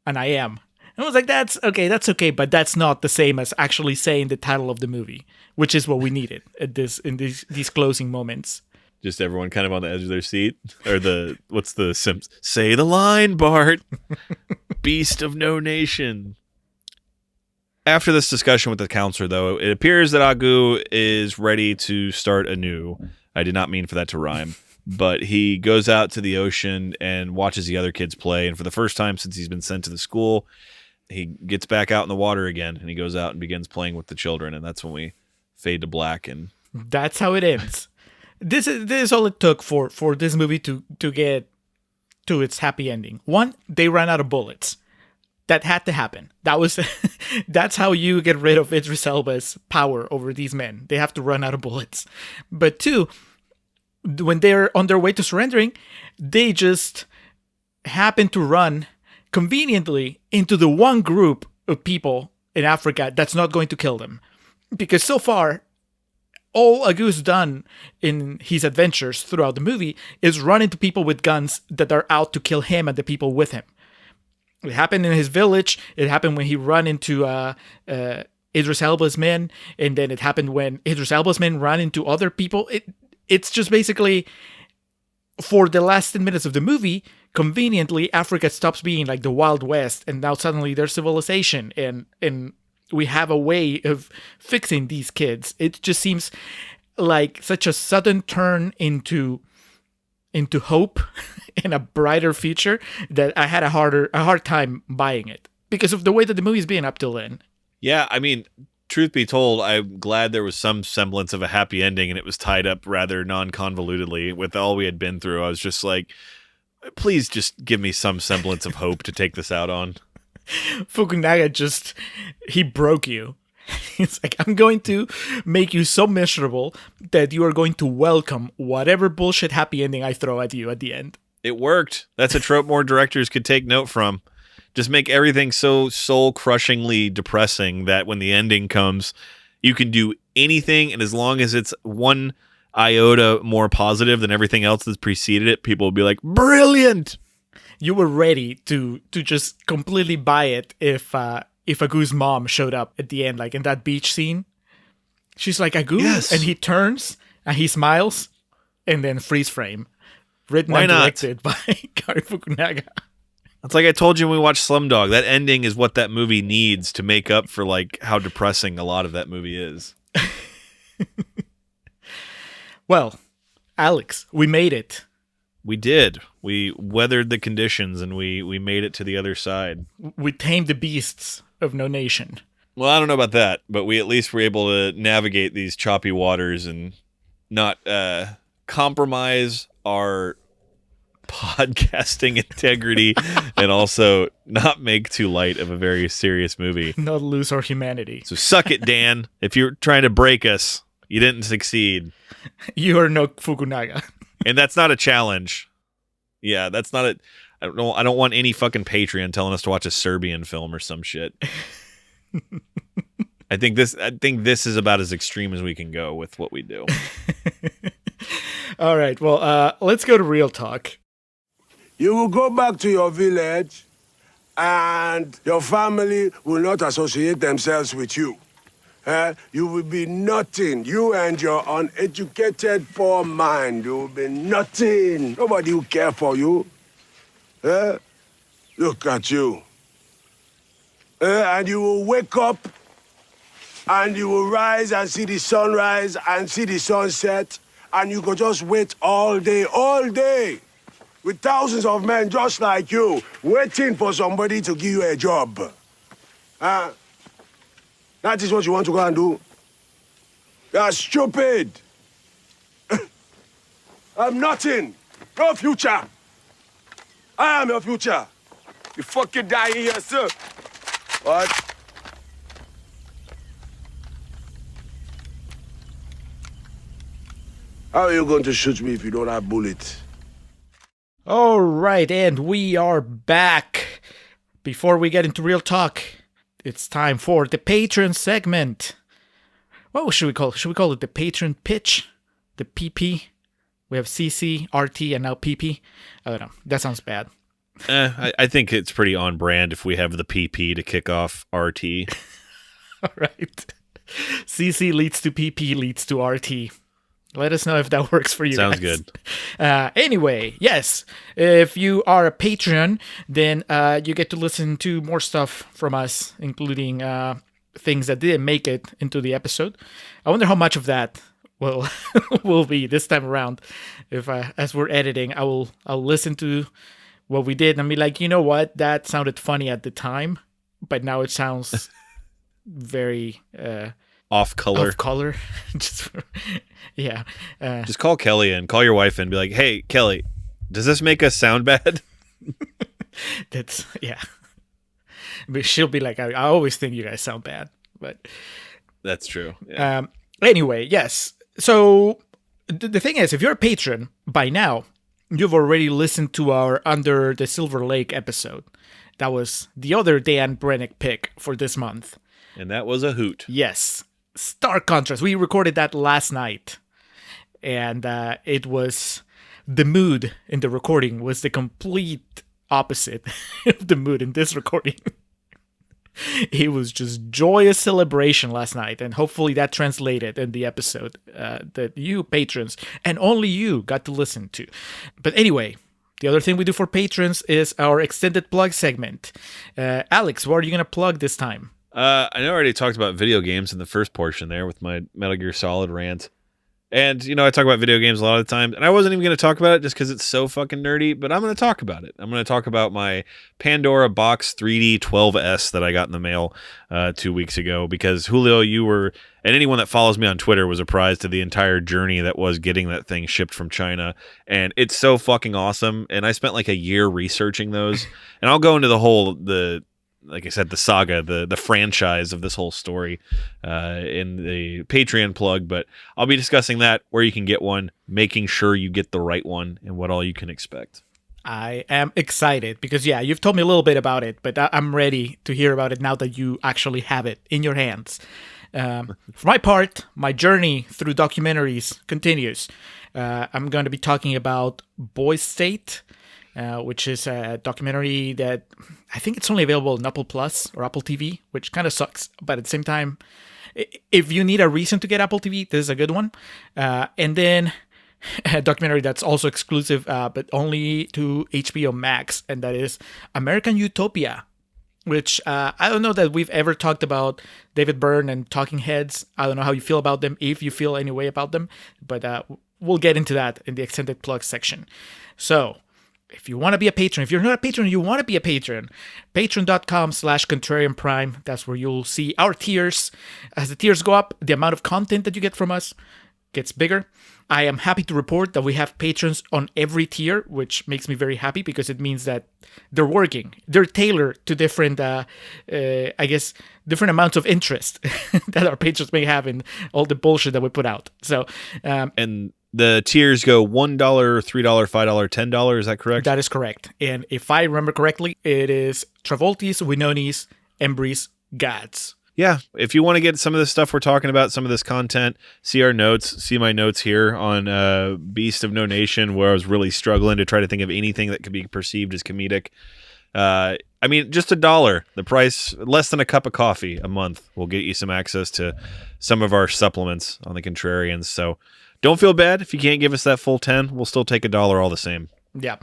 and I am. And I was like, that's okay, but that's not the same as actually saying the title of the movie, which is what we needed at these closing moments. Just everyone kind of on the edge of their seat, or what's the Sims? Say the line, Bart. Beast of no nation. After this discussion with the counselor, though, it appears that Agu is ready to start anew. I did not mean for that to rhyme. But he goes out to the ocean and watches the other kids play. And for the first time since he's been sent to the school, he gets back out in the water again. And he goes out and begins playing with the children. And that's when we fade to black. And that's how it ends. This is all it took for this movie to get to its happy ending. One, they ran out of bullets. That had to happen. That's how you get rid of Idris Elba's power over these men. They have to run out of bullets. But two, when they're on their way to surrendering, they just happen to run conveniently into the one group of people in Africa that's not going to kill them. Because so far, all Agu's done in his adventures throughout the movie is run into people with guns that are out to kill him and the people with him. It happened in his village. It happened when he ran into Idris Elba's men, and then it happened when Idris Elba's men ran into other people. It's just basically, for the last 10 minutes of the movie, conveniently, Africa stops being like the Wild West, and now suddenly there's civilization, and we have a way of fixing these kids. It just seems like such a sudden turn into hope and a brighter future that I had a hard time buying it because of the way that the movie's been up till then. Yeah, I mean, truth be told, I'm glad there was some semblance of a happy ending, and it was tied up rather non-convolutedly with all we had been through. I was just like, please just give me some semblance of hope to take this out on. Fukunaga he broke you. It's like, I'm going to make you so miserable that you are going to welcome whatever bullshit happy ending I throw at you at the end. It worked. That's a trope more directors could take note from. Just make everything so soul-crushingly depressing that when the ending comes, you can do anything, and as long as it's one iota more positive than everything else that's preceded it, people will be like, brilliant! you were ready to just completely buy it if Agu's mom showed up at the end, like in that beach scene. She's like, Agu, Yes. and he turns and he smiles, and then freeze frame. Written Why and not? directed by Cary Fukunaga. It's like I told you when we watched Slumdog. That ending is what that movie needs to make up for like how depressing a lot of that movie is. Well, Alex, we made it. We did. We weathered the conditions and we made it to the other side. We tamed the beasts of No Nation. Well, I don't know about that, but we at least were able to navigate these choppy waters and not compromise our podcasting integrity and also not make too light of a very serious movie. Not lose our humanity. So suck it, Dan. If you're trying to break us, you didn't succeed. You are no Fukunaga. And that's not a challenge. Yeah, that's not a... I don't want any fucking Patreon telling us to watch a Serbian film or some shit. I think this is about as extreme as we can go with what we do. All right, well, let's go to real talk. You will go back to your village and your family will not associate themselves with you. You will be nothing. You and your uneducated poor mind, you will be nothing. Nobody will care for you. Look at you. And you will wake up and you will rise and see the sunrise and see the sunset, and you could just wait all day, with thousands of men just like you, waiting for somebody to give you a job. That is what you want to go and do? You are stupid. I'm nothing. No future. I am your future. You fucking die here, sir. What? How are you going to shoot me if you don't have bullets? All right, and we are back. Before we get into real talk, it's time for the patron segment. What should we call it? Should we call it the patron pitch? The PP? We have CC, RT, and now PP. I don't know. That sounds bad. I think it's pretty on brand if we have the PP to kick off RT. All right. CC leads to PP leads to RT. Let us know if that works for you. Sounds guys. good. Anyway, yes, if you are a Patreon, then you get to listen to more stuff from us, including things that didn't make it into the episode. I wonder how much of that will be this time around. If as we're editing, I'll listen to what we did and be like, you know what, that sounded funny at the time, but now it sounds very Off color. Just yeah. Just call Kelly and call your wife and be like, hey, Kelly, does this make us sound bad? That's yeah. But she'll be like, I always think you guys sound bad. But that's true. Yeah. Anyway, yes. So the thing is, if you're a patron by now, you've already listened to our Under the Silver Lake episode. That was the other Dan Brennick pick for this month. And that was a hoot. Yes. Stark contrast. We recorded that last night. And it was... The mood in the recording was the complete opposite of the mood in this recording. It was just joyous celebration last night, and hopefully that translated in the episode that you patrons, and only you, got to listen to. But anyway, the other thing we do for patrons is our extended plug segment. Alex, what are you going to plug this time? I know I already talked about video games in the first portion there with my Metal Gear Solid rant. And, you know, I talk about video games a lot of the time, and I wasn't even going to talk about it just because it's so fucking nerdy, but I'm going to talk about it. I'm going to talk about my Pandora Box 3D 12S that I got in the mail 2 weeks ago, because Julio, you were, and anyone that follows me on Twitter was apprised of the entire journey that was getting that thing shipped from China, and it's so fucking awesome, and I spent like a year researching those, and I'll go into like I said, the saga, the franchise of this whole story in the Patreon plug, but I'll be discussing that, where you can get one, making sure you get the right one, and what all you can expect. I am excited because, yeah, you've told me a little bit about it, but I'm ready to hear about it now that you actually have it in your hands. For my part, my journey through documentaries continues. I'm going to be talking about Boys State, which is a documentary that I think it's only available on Apple Plus or Apple TV, which kind of sucks. But at the same time, if you need a reason to get Apple TV, this is a good one. And then a documentary that's also exclusive, but only to HBO Max, and that is American Utopia, which I don't know that we've ever talked about David Byrne and Talking Heads. I don't know how you feel about them, if you feel any way about them, but we'll get into that in the extended plug section. So if you want to be a patron, if you're not a patron, you want to be a patron, patreon.com/Contrarian Prime. That's where you'll see our tiers. As the tiers go up, the amount of content that you get from us gets bigger. I am happy to report that we have patrons on every tier, which makes me very happy because it means that they're working. They're tailored to different, different amounts of interest that our patrons may have in all the bullshit that we put out. So, and the tiers go $1, $3, $5, $10. Is that correct? That is correct. And if I remember correctly, it is Travoltis, Winonis, Embry's, Gads. Yeah, if you want to get some of this stuff we're talking about, some of this content, see our notes, see my notes here on Beast of No Nation, where I was really struggling to try to think of anything that could be perceived as comedic. I mean, just $1, the price, less than a cup of coffee a month will get you some access to some of our supplements on the Contrarians. So don't feel bad if you can't give us that full 10. We'll still take $1 all the same. Yeah.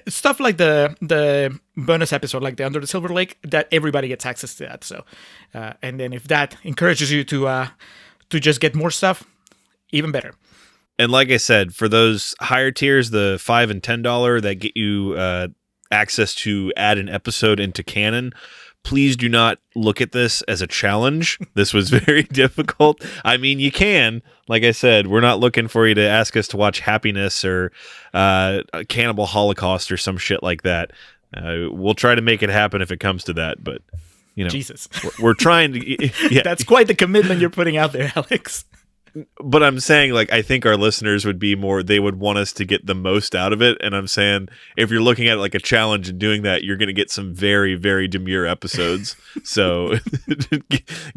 Stuff like the bonus episode, like the Under the Silver Lake, that everybody gets access to that. So, and then if that encourages you to just get more stuff, even better. And like I said, for those higher tiers, the $5 and $10 that get you access to add an episode into canon, please do not look at this as a challenge. This was very difficult. I mean, you can. Like I said, we're not looking for you to ask us to watch Happiness or Cannibal Holocaust or some shit like that. We'll try to make it happen if it comes to that. But, you know, Jesus, we're trying to. Yeah. That's quite the commitment you're putting out there, Alex. But I'm saying, like, I think our listeners would be more, they would want us to get the most out of it. And I'm saying, if you're looking at it like a challenge and doing that, you're going to get some very, very demure episodes. So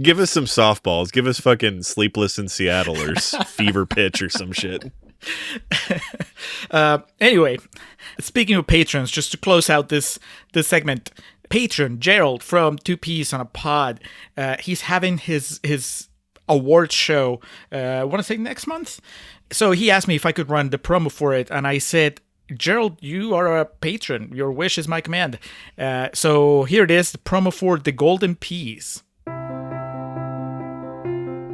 give us some softballs. Give us fucking Sleepless in Seattle or Fever Pitch or some shit. Anyway, speaking of patrons, just to close out this segment, patron Gerald from Two Peas on a Pod, he's having his awards show, I want to say next month. So he asked me if I could run the promo for it, and I said, Gerald, you are a patron. Your wish is my command. So here it is, the promo for the Golden Peas.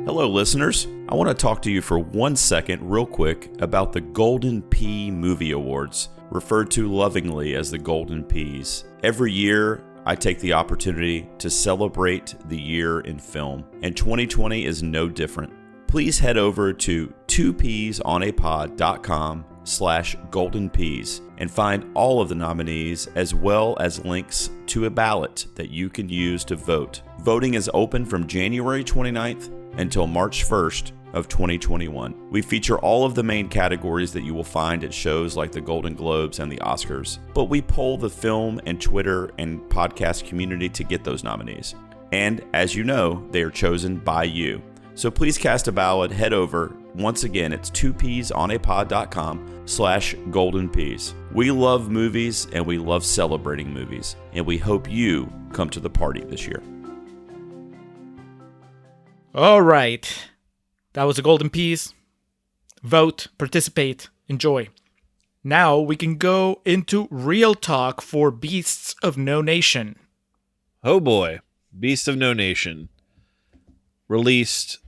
Hello, listeners. I want to talk to you for 1 second real quick about the Golden Pea Movie Awards, referred to lovingly as the Golden Peas. Every year, I take the opportunity to celebrate the year in film, and 2020 is no different. Please head over to twopeasonapod.com/goldenpeas and find all of the nominees, as well as links to a ballot that you can use to vote. Voting is open from January 29th until March 1st of 2021. We feature all of the main categories that you will find at shows like the Golden Globes and the Oscars, but we poll the film and Twitter and podcast community to get those nominees. And as you know, they are chosen by you. So please cast a ballot. Head over. Once again, it's twopeasonapod.com/goldenpeas. We love movies and we love celebrating movies, and we hope you come to the party this year. All right. That was the Golden Peas. Vote, participate, enjoy. Now we can go into real talk for Beasts of No Nation. Oh boy. Beast of No Nation. Premiered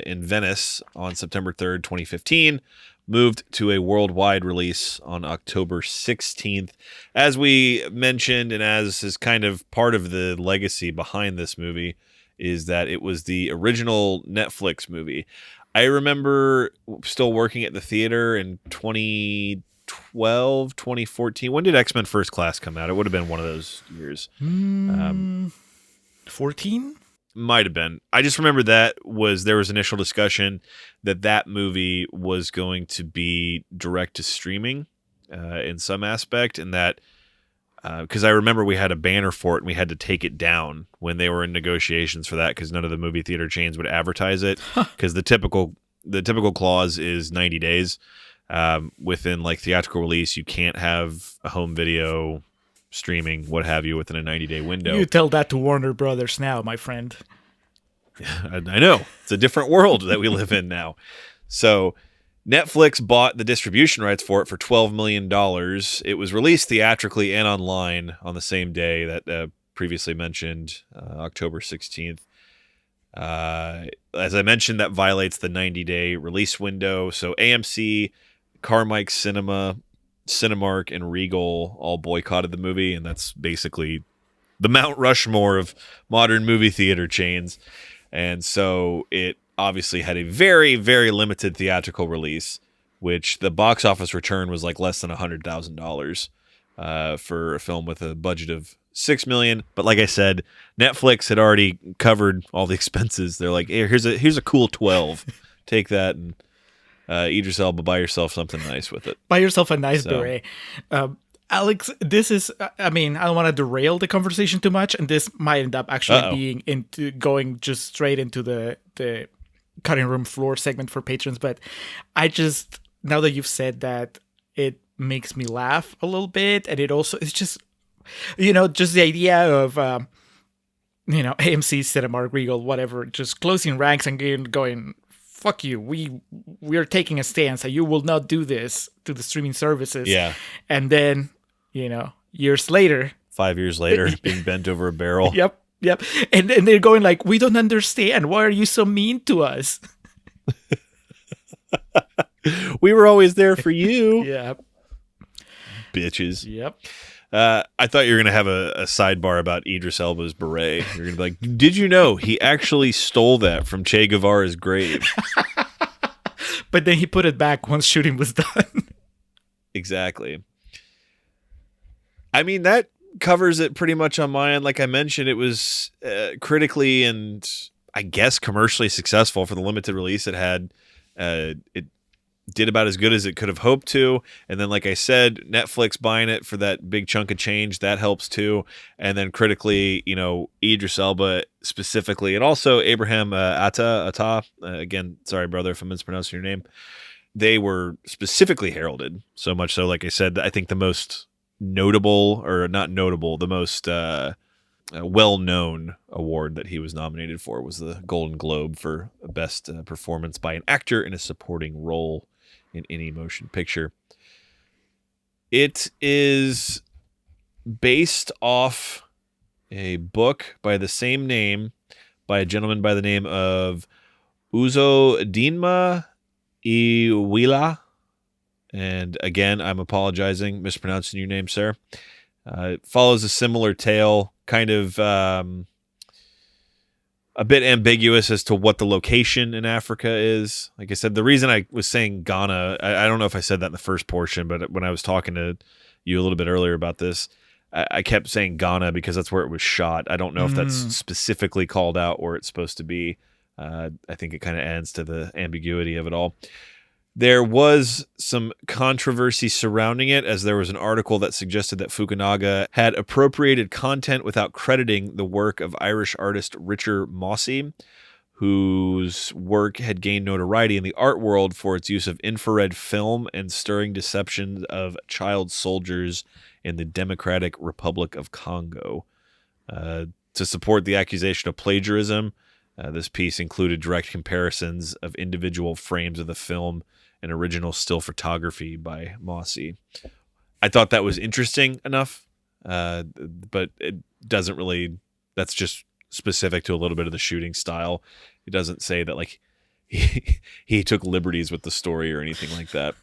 in Venice on September 3rd, 2015. Moved to a worldwide release on October 16th. As we mentioned, and as is kind of part of the legacy behind this movie, is that it was the original Netflix movie. I remember still working at the theater in 2012, 2014. When did X-Men First Class come out? It would have been one of those years. 14? Might have been. I just remember there was initial discussion that movie was going to be direct to streaming in some aspect, and that because I remember we had a banner for it and we had to take it down when they were in negotiations for that, because none of the movie theater chains would advertise it, because the typical clause is 90 days. within like theatrical release, you can't have a home video streaming, what have you, within a 90-day window. You tell that to Warner Brothers now, my friend. I know. It's a different world that we live in now. So Netflix bought the distribution rights for it for $12 million. It was released theatrically and online on the same day that previously mentioned, October 16th. As I mentioned, that violates the 90-day release window. So AMC, Carmike Cinema, Cinemark, and Regal all boycotted the movie, and that's basically the Mount Rushmore of modern movie theater chains. And so it obviously had a very, very limited theatrical release, which the box office return was like less than $100,000 for a film with a budget of $6 million. But like I said, Netflix had already covered all the expenses. They're like, hey, here's a cool 12. Take that and Idris Elba, buy yourself something nice with it. Buy yourself a nice beret. Alex, this is, I mean, I don't want to derail the conversation too much, and this might end up actually going just straight into the cutting room floor segment for patrons. But I just, now that you've said that, it makes me laugh a little bit. And it also, it's just, just the idea of, AMC, Cinemark, Regal, whatever, just closing ranks and going, fuck you. We are taking a stance that you will not do this to the streaming services. Yeah. And then, years later, 5 years later, being bent over a barrel. Yep. And they're going like, we don't understand. Why are you so mean to us? We were always there for you. Yeah. Bitches. Yep. I thought you were going to have a sidebar about Idris Elba's beret. You're going to be like, did you know he actually stole that from Che Guevara's grave? But then he put it back once shooting was done. Exactly. I mean, that covers it pretty much on my end. Like I mentioned, it was critically and I guess commercially successful for the limited release it had. It did about as good as it could have hoped to. And then, like I said, Netflix buying it for that big chunk of change, that helps too. And then critically, Idris Elba specifically, and also Abraham Atta, again, sorry, brother, if I'm mispronouncing your name. They were specifically heralded, so much so, like I said, I think the most notable, or not notable, the most well-known award that he was nominated for was the Golden Globe for Best Performance by an Actor in a Supporting Role in any motion picture. It is based off a book by the same name by a gentleman by the name of Uzodinma Iwila. And again, I'm apologizing, mispronouncing your name, sir. It follows a similar tale, kind of a bit ambiguous as to what the location in Africa is. Like I said, the reason I was saying Ghana, I don't know if I said that in the first portion, but when I was talking to you a little bit earlier about this, I kept saying Ghana because that's where it was shot. I don't know if that's specifically called out where it's supposed to be. I think it kind of adds to the ambiguity of it all. There was some controversy surrounding it, as there was an article that suggested that Fukunaga had appropriated content without crediting the work of Irish artist Richard Mossy, whose work had gained notoriety in the art world for its use of infrared film and stirring deceptions of child soldiers in the Democratic Republic of Congo. To support the accusation of plagiarism, this piece included direct comparisons of individual frames of the film and original still photography by Mossy. I thought that was interesting enough, but it doesn't really, that's just specific to a little bit of the shooting style. It doesn't say that like he took liberties with the story or anything like that.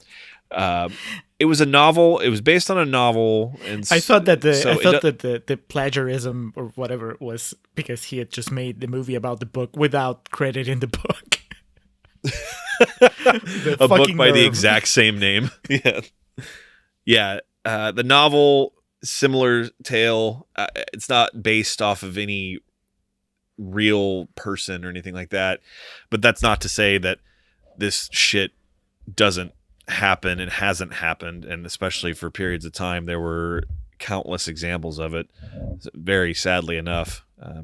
It was a novel. It was based on a novel, and I thought that the plagiarism or whatever was because he had just made the movie about the book without credit in the book. A book by the exact same name. Yeah. The novel, similar tale. It's not based off of any real person or anything like that, but that's not to say that this shit doesn't happen and hasn't happened, and especially for periods of time there were countless examples of it, very sadly enough. I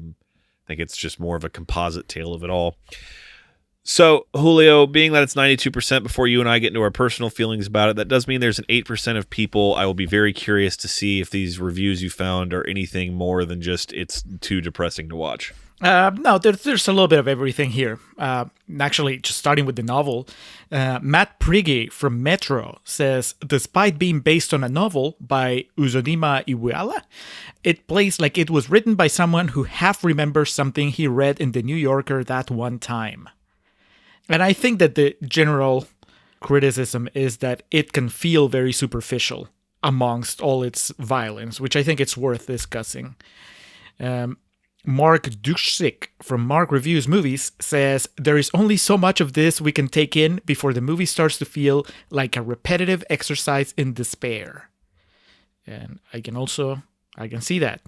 think it's just more of a composite tale of it all. So, Julio, being that it's 92% before you and I get into our personal feelings about it, that does mean there's an 8% of people. I will be very curious to see if these reviews you found are anything more than just it's too depressing to watch. No, there's a little bit of everything here. Actually, just starting with the novel, Matt Prigge from Metro says, despite being based on a novel by Uzodimma Iweala, it plays like it was written by someone who half remembers something he read in The New Yorker that one time. And I think that the general criticism is that it can feel very superficial amongst all its violence, which I think it's worth discussing. Mark Dushik from Mark Reviews Movies says, there is only so much of this we can take in before the movie starts to feel like a repetitive exercise in despair. And I can see that.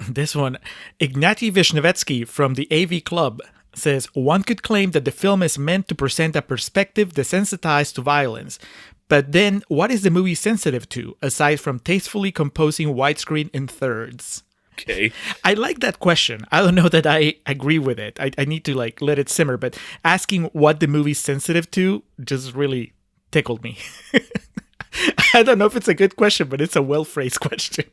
This one, Ignaty Vishnevetsky from the AV Club says, one could claim that the film is meant to present a perspective desensitized to violence. But then, what is the movie sensitive to, aside from tastefully composing widescreen in thirds? Okay. I like that question. I don't know that I agree with it. I need to let it simmer, but asking what the movie's sensitive to just really tickled me. I don't know if it's a good question, but it's a well-phrased question.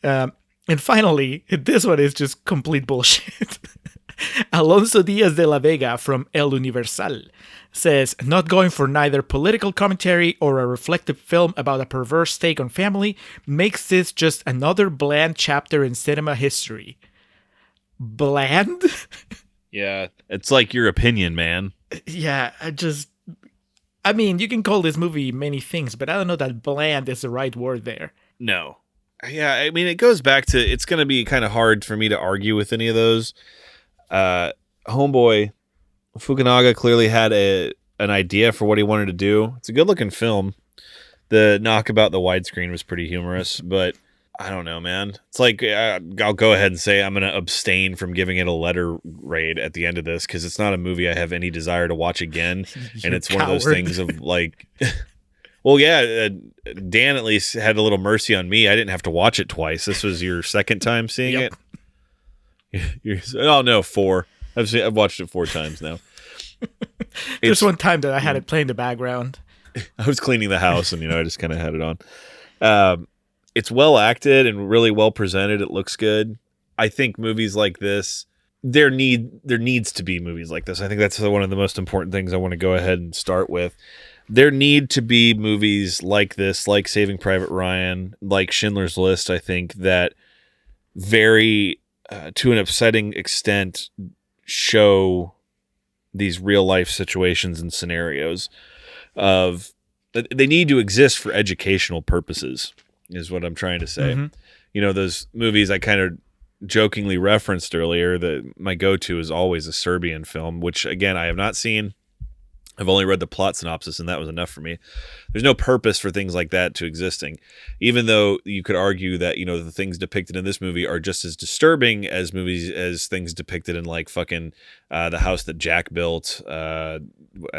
And finally, this one is just complete bullshit. Alonso Diaz de la Vega from El Universal says, not going for neither political commentary or a reflective film about a perverse take on family makes this just another bland chapter in cinema history. Bland? Yeah, it's like your opinion, man. Yeah, I mean, you can call this movie many things, but I don't know that bland is the right word there. No. Yeah, I mean, it goes back to, it's going to be kind of hard for me to argue with any of those. Homeboy Fukunaga clearly had an idea for what he wanted to do. It's a good looking film. The knock about the widescreen was pretty humorous, but I don't know, man. It's like, I'll go ahead and say I'm going to abstain from giving it a letter grade at the end of this, because it's not a movie I have any desire to watch again. And it's one of those things of like, well, yeah, Dan at least had a little mercy on me. I didn't have to watch it twice. This was your second time seeing it? Oh no, 4. I've watched it 4 times now. There's one time that I had it play in the background. I was cleaning the house, and I just kind of had it on. It's well acted and really well presented. It looks good. I think movies like this, there needs to be movies like this. I think that's one of the most important things I want to go ahead and start with. There need to be movies like this, like Saving Private Ryan, like Schindler's List. I think that very to an upsetting extent show these real life situations and scenarios of they need to exist for educational purposes is what I'm trying to say. Mm-hmm. Those movies I kind of jokingly referenced earlier, that my go-to is always a Serbian film, which again, I have not seen. I've only read the plot synopsis, and that was enough for me. There's no purpose for things like that to existing, even though you could argue that, the things depicted in this movie are just as disturbing as things depicted in like fucking The House That Jack Built. I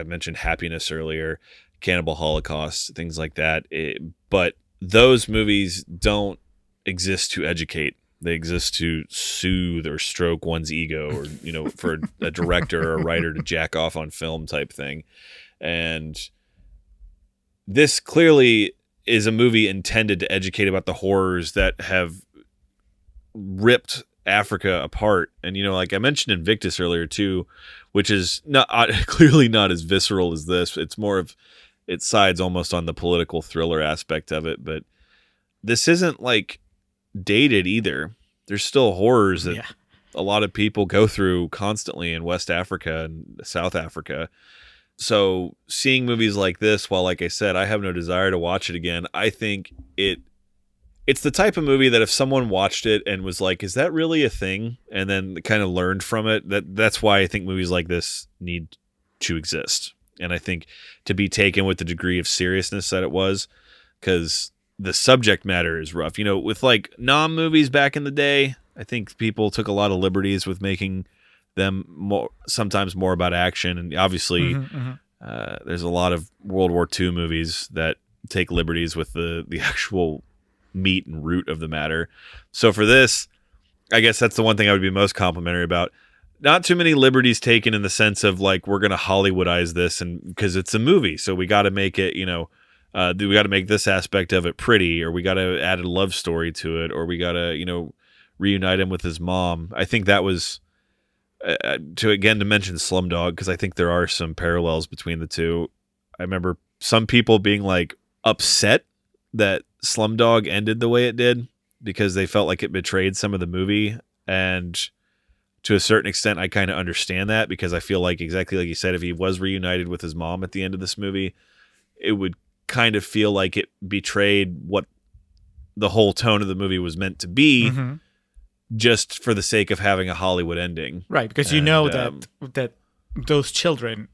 mentioned Happiness earlier, Cannibal Holocaust, things like that. But those movies don't exist to educate. They exist to soothe or stroke one's ego, or, for a director or a writer to jack off on film type thing. And this clearly is a movie intended to educate about the horrors that have ripped Africa apart. And, like I mentioned Invictus earlier too, which is not clearly not as visceral as this. It's more of, it sides almost on the political thriller aspect of it. But this isn't like dated either. There's still horrors that a lot of people go through constantly in West Africa and South Africa. So seeing movies like this, while like I said, I have no desire to watch it again, I think it's the type of movie that if someone watched it and was like, is that really a thing? And then kind of learned from it, that's why I think movies like this need to exist. And I think to be taken with the degree of seriousness that it was, because the subject matter is rough. With like Nam movies back in the day, I think people took a lot of liberties with making them sometimes more about action. And obviously there's a lot of World War II movies that take liberties with the actual meat and root of the matter. So for this, I guess that's the one thing I would be most complimentary about. not too many liberties taken in the sense of like we're going to Hollywoodize this, and because it's a movie, so we got to make it, we got to make this aspect of it pretty, or we got to add a love story to it, or we got to reunite him with his mom. I think that was to mention Slumdog, because I think there are some parallels between the two. I remember some people being like upset that Slumdog ended the way it did because they felt like it betrayed some of the movie, and to a certain extent, I kind of understand that, because I feel like, exactly like you said, if he was reunited with his mom at the end of this movie, it would kind of feel like it betrayed what the whole tone of the movie was meant to be, just for the sake of having a Hollywood ending. Right, because that those children,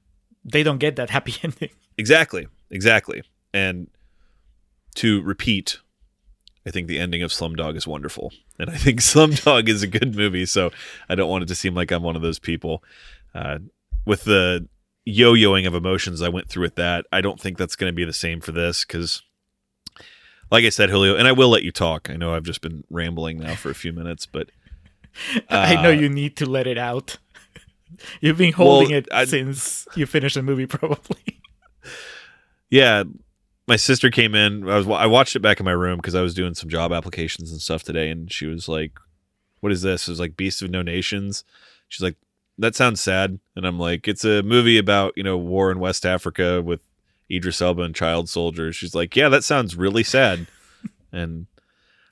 they don't get that happy ending. Exactly. And to repeat, I think the ending of Slumdog is wonderful. And I think Slumdog is a good movie, so I don't want it to seem like I'm one of those people. With the yo-yoing of emotions I went through with that, I don't think that's going to be the same for this, because, like I said, Julio, and I will let you talk. I know I've just been rambling now for a few minutes, but... I know you need to let it out. You've been holding it since you finished the movie, probably. Yeah. My sister came in. I watched it back in my room because I was doing some job applications and stuff today, and she was like, "What is this?" It was like Beasts of No Nations. She's like, "That sounds sad," and I'm like, "It's a movie about war in West Africa with Idris Elba and child soldiers." She's like, "Yeah, that sounds really sad," and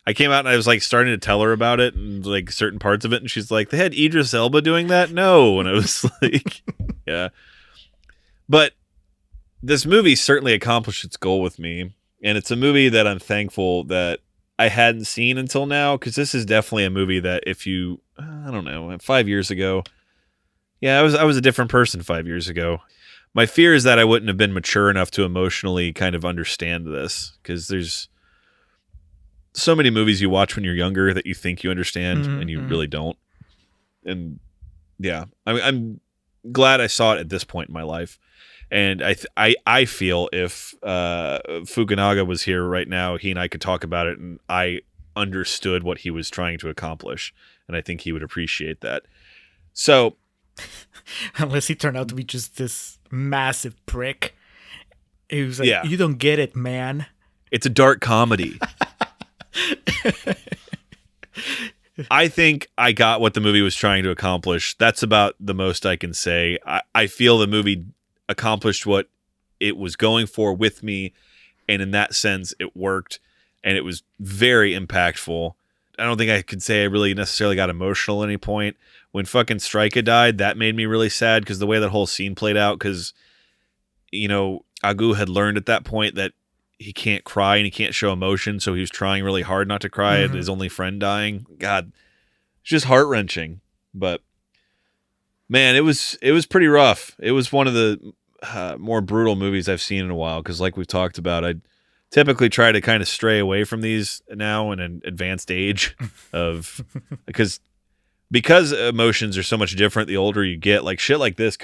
I came out and I was like starting to tell her about it and like certain parts of it, and she's like, "They had Idris Elba doing that?" No, and I was like, "Yeah," but this movie certainly accomplished its goal with me, and it's a movie that I'm thankful that I hadn't seen until now, because this is definitely a movie that if you, I don't know, 5 years ago, I was a different person 5 years ago. My fear is that I wouldn't have been mature enough to emotionally kind of understand this, because there's so many movies you watch when you're younger that you think you understand and you really don't. And yeah, I'm glad I saw it at this point in my life. And I feel if Fukunaga was here right now, he and I could talk about it, and I understood what he was trying to accomplish, and I think he would appreciate that. So, unless he turned out to be just this massive prick, he was like, "You don't get it, man." It's a dark comedy. I think I got what the movie was trying to accomplish. That's about the most I can say. I feel the movie accomplished what it was going for with me, and in that sense it worked, and it was very impactful. I don't think I could say I really necessarily got emotional at any point. When fucking Strika died, that made me really sad, because the way that whole scene played out, because Agu had learned at that point that he can't cry and he can't show emotion, so he was trying really hard not to cry at his only friend dying. God, it's just heart-wrenching. But man, it was pretty rough. It was one of the more brutal movies I've seen in a while, because like we've talked about, I typically try to kind of stray away from these now in an advanced age of because emotions are so much different the older you get. Like shit like this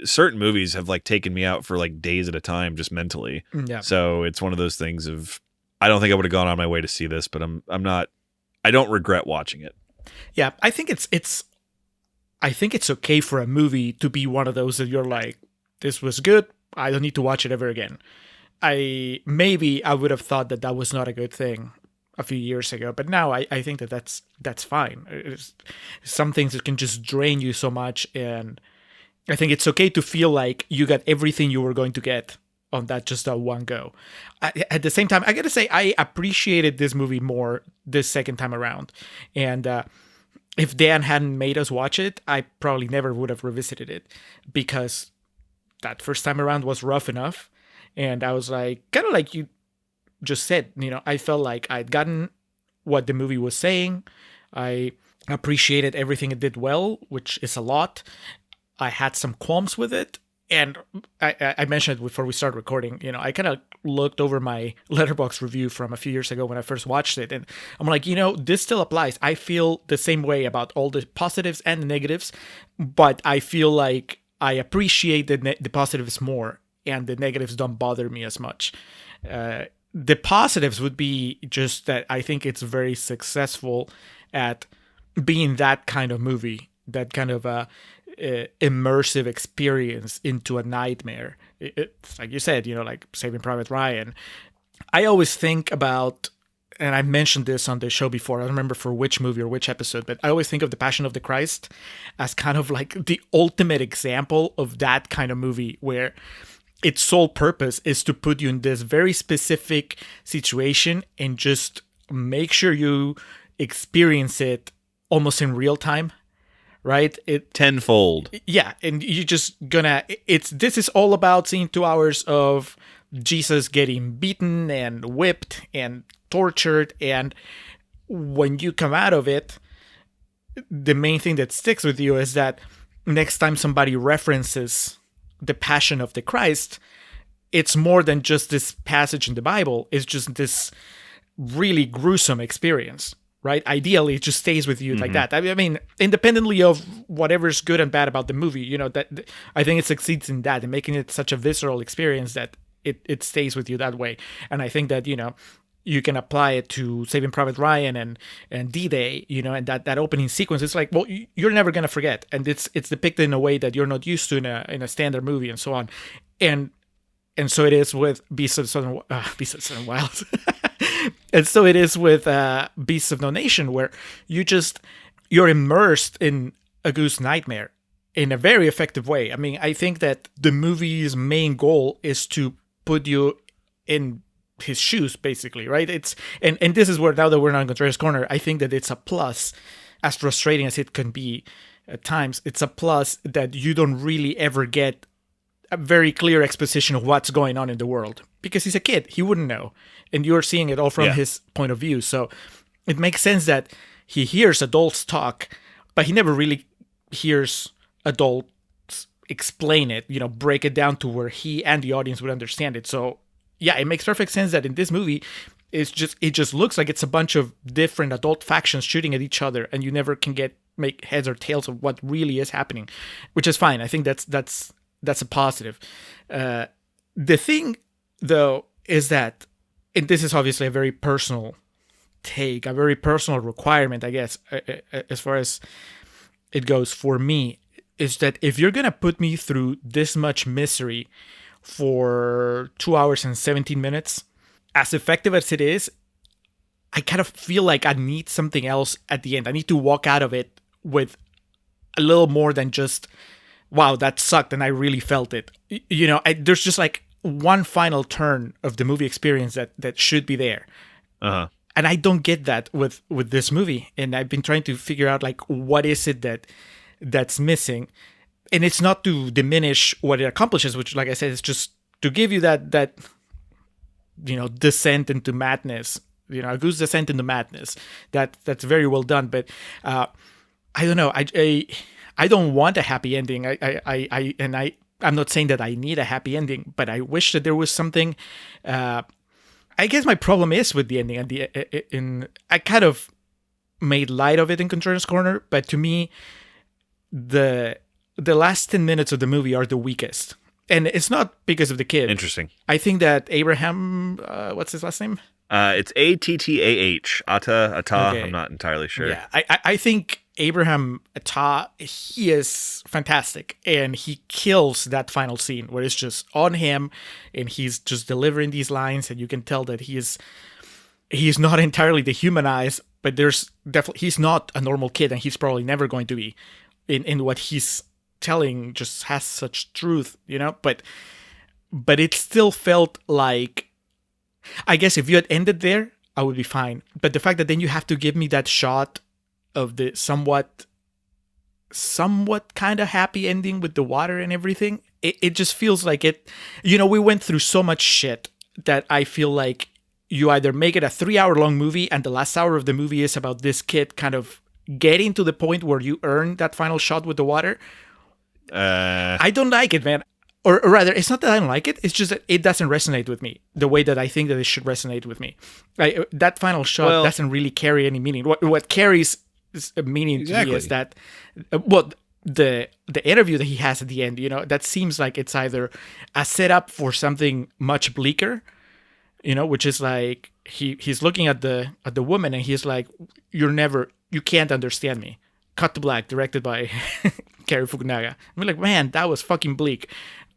certain movies have like taken me out for like days at a time just mentally. Yeah. So it's one of those things of, I don't think I would have gone on my way to see this, but I don't regret watching it. Yeah, I think it's okay for a movie to be one of those that you're like, this was good, I don't need to watch it ever again. I would have thought that was not a good thing a few years ago, but now I think that's fine. It's some things that can just drain you so much, and I think it's okay to feel like you got everything you were going to get on that one go. At the same time, I gotta say I appreciated this movie more this second time around, and if Dan hadn't made us watch it, I probably never would have revisited it, because that first time around was rough enough. And I was like, kind of like you just said, I felt like I'd gotten what the movie was saying. I appreciated everything it did well, which is a lot. I had some qualms with it. And I mentioned it before we started recording, I kind of looked over my Letterboxd review from a few years ago when I first watched it. And I'm like, this still applies. I feel the same way about all the positives and the negatives, but I feel like I appreciate the positives more, and the negatives don't bother me as much. The positives would be just that I think it's very successful at being that kind of movie. that kind of immersive experience into a nightmare. It's like you said, like Saving Private Ryan. I always think about, and I mentioned this on the show before, I don't remember for which movie or which episode, but I always think of The Passion of the Christ as kind of like the ultimate example of that kind of movie where its sole purpose is to put you in this very specific situation and just make sure you experience it almost in real time, right? It tenfold. Yeah, and you just this is all about seeing 2 hours of Jesus getting beaten and whipped and tortured, and when you come out of it, the main thing that sticks with you is that next time somebody references the Passion of the Christ, it's more than just this passage in the Bible. It's just this really gruesome experience, right? Ideally, it just stays with you like that. I mean, independently of whatever's good and bad about the movie, that I think it succeeds in that, in making it such a visceral experience that it stays with you that way. And I think that, you can apply it to Saving Private Ryan and D-Day, and that opening sequence. It's like, well, you're never going to forget. And it's depicted in a way that you're not used to in a standard movie and so on. And so it is with Beasts of Southern Wild. And so it is with Beasts of No Nation, where you're immersed in a goose nightmare in a very effective way. I mean, I think that the movie's main goal is to put you in his shoes, basically, right? It's and this is where, now that we're not in Contrarians Corner, I think that it's a plus, as frustrating as it can be at times. It's a plus that you don't really ever get a very clear exposition of what's going on in the world, because he's a kid, he wouldn't know, and you're seeing it all from his point of view. So it makes sense that he hears adults talk, but he never really hears adults explain it, break it down to where he and the audience would understand it. So yeah, it makes perfect sense that in this movie, it just looks like it's a bunch of different adult factions shooting at each other, and you never can make heads or tails of what really is happening, which is fine. I think that's a positive. The thing, though, is that, and this is obviously a very personal take, a very personal requirement, I guess, as far as it goes for me, is that if you're gonna put me through this much misery for 2 hours and 17 minutes, as effective as it is, I kind of feel like I need something else at the end. I need to walk out of it with a little more than just, wow, that sucked and I really felt it. There's just like one final turn of the movie experience that should be there. Uh-huh. And I don't get that with this movie. And I've been trying to figure out, like, what is it that's missing? And it's not to diminish what it accomplishes, which, like I said, is just to give you that descent into madness, a goose descent into madness. That's very well done. But I don't know. I don't want a happy ending. I'm not saying that I need a happy ending, but I wish that there was something. I guess my problem is with the ending. I kind of made light of it in Contrarians Corner, but to me, the last 10 minutes of the movie are the weakest. And it's not because of the kid. Interesting. I think that Abraham, what's his last name? It's Attah. Atta. Okay. I'm not entirely sure. Yeah, I think Abraham Atta, he is fantastic. And he kills that final scene where it's just on him and he's just delivering these lines. And you can tell that he's not entirely dehumanized, but there's definitely, he's not a normal kid, and he's probably never going to be in what he's telling just has such truth, but it still felt like, I guess if you had ended there, I would be fine. But the fact that then you have to give me that shot of the somewhat kind of happy ending with the water and everything, it just feels like it, we went through so much shit that I feel like you either make it a 3-hour long movie and the last hour of the movie is about this kid kind of getting to the point where you earn that final shot with the water. I don't like it, man. Or rather, it's not that I don't like it. It's just that it doesn't resonate with me the way that I think that it should resonate with me. That final shot doesn't really carry any meaning. What carries a meaning to me is that, the interview that he has at the end, that seems like it's either a setup for something much bleaker, which is like he's looking at the woman and he's like, you can't understand me. cut to black, directed by Cary Fukunaga. I'm like, man, that was fucking bleak.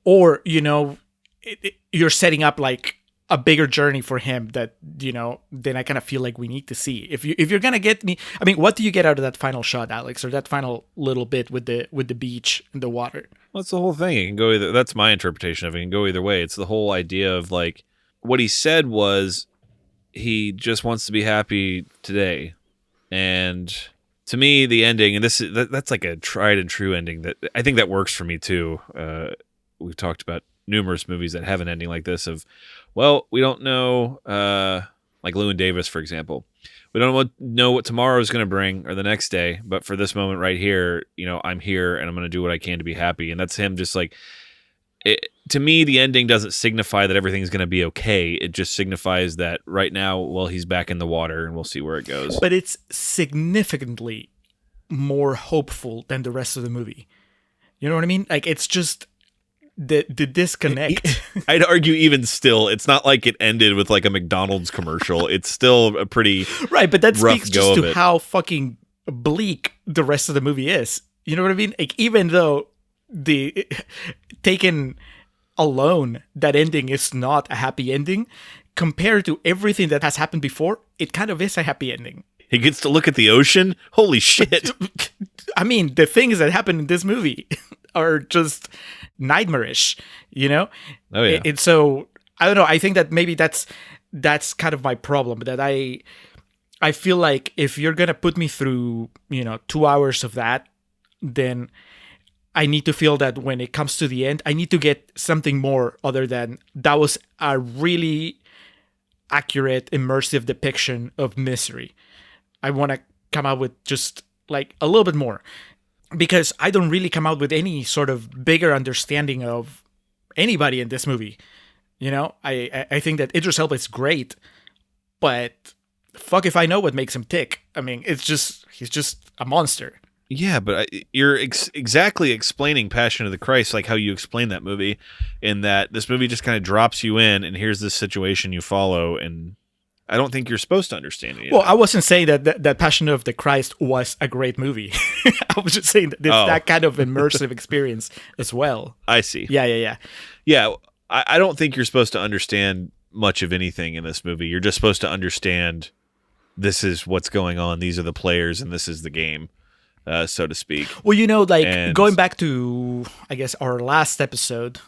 Or, you're setting up like a bigger journey for him that, then I kind of feel like we need to see. If you're going to get me, I mean, what do you get out of that final shot, Alex, or that final little bit with the beach and the water? Well, that's the whole thing. It can go either. That's my interpretation of it. It can go either way. It's the whole idea of like what he said was he just wants to be happy today. And to me, the ending, and that's like a tried and true ending that I think that works for me too. We've talked about numerous movies that have an ending like this of, well, we don't know, like Llewyn Davis, for example. We don't know what tomorrow is going to bring or the next day, but for this moment right here, I'm here and I'm going to do what I can to be happy. And that's him just like, to me, the ending doesn't signify that everything's going to be okay. It just signifies that right now, well, he's back in the water and we'll see where it goes. But it's significantly more hopeful than the rest of the movie. You know what I mean? Like, it's just the disconnect. I'd argue even still, it's not like it ended with like a McDonald's commercial. It's still a pretty right, but that rough speaks just to it. how fucking bleak the rest of the movie is. You know what I mean? Like, even though taken alone, that ending is not a happy ending, compared to everything that has happened before, it kind of is a happy ending. He gets to look at the ocean. Holy shit. I mean, the things that happen in this movie are just nightmarish, Oh yeah. And so I don't know. I think that maybe that's kind of my problem, that I feel like if you're gonna put me through 2 hours of that, then I need to feel that when it comes to the end, I need to get something more other than that was a really accurate, immersive depiction of misery. I want to come out with just like a little bit more, because I don't really come out with any sort of bigger understanding of anybody in this movie. I think that Idris Elba is great, but fuck if I know what makes him tick. I mean, he's just a monster. Yeah, but you're exactly explaining Passion of the Christ, like how you explain that movie, in that this movie just kind of drops you in, and here's this situation you follow, and I don't think you're supposed to understand it. Well, I wasn't saying that Passion of the Christ was a great movie. I was just saying that it's that kind of immersive experience as well. I see. Yeah. Yeah, I don't think you're supposed to understand much of anything in this movie. You're just supposed to understand this is what's going on, these are the players, and this is the game. So to speak. Well, going back to, I guess, our last episode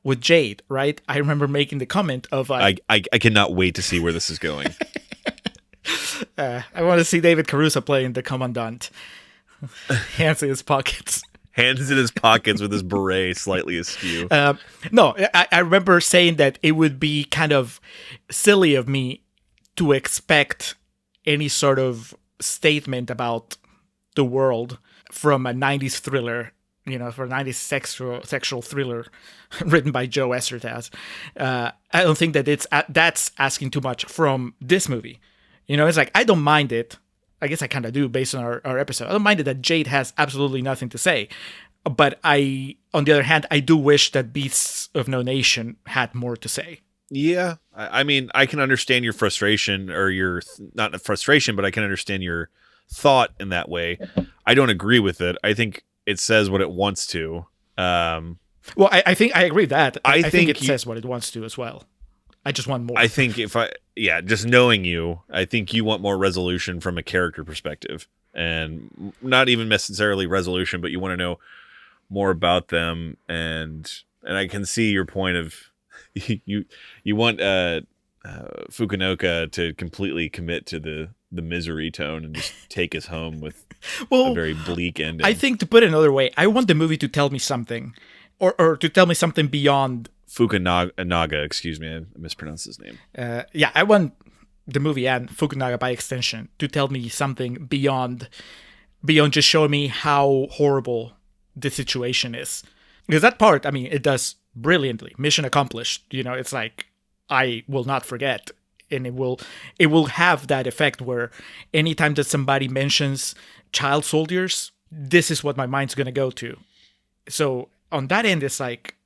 with Jade, right? I remember making the comment of... I cannot wait to see where this is going. I want to see David Caruso playing the Commandant. Hands in his pockets. Hands in his pockets with his beret slightly askew. No, I remember saying that it would be kind of silly of me to expect any sort of statement about the world from a 90s thriller, for a 90s sexual thriller written by Joe Estertaz. I don't think that that's asking too much from this movie. It's like, I don't mind it. I guess I kind of do based on our episode. I don't mind it that Jade has absolutely nothing to say. But on the other hand, I do wish that Beasts of No Nation had more to say. Yeah. I mean, I can understand your frustration, or not frustration, but I can understand your thought in that way. I don't agree with it. I think it says what it wants to. Well, I think I agree with that. I think it says what it wants to as well. I just want more. I think just knowing you, I think you want more resolution from a character perspective, and not even necessarily resolution, but you want to know more about them. And I can see your point of you want Fukunaga to completely commit to the misery tone and just take us home with a very bleak ending. I think, to put it another way, I want the movie to tell me something, or to tell me something beyond Fukunaga. Excuse me, I mispronounced his name. I want the movie, and Fukunaga by extension, to tell me something beyond just showing me how horrible the situation is. Because that part, I mean, it does brilliantly. Mission accomplished. It's like, I will not forget. And it will have that effect where anytime that somebody mentions child soldiers, this is what my mind's going to go to. So on that end, it's like,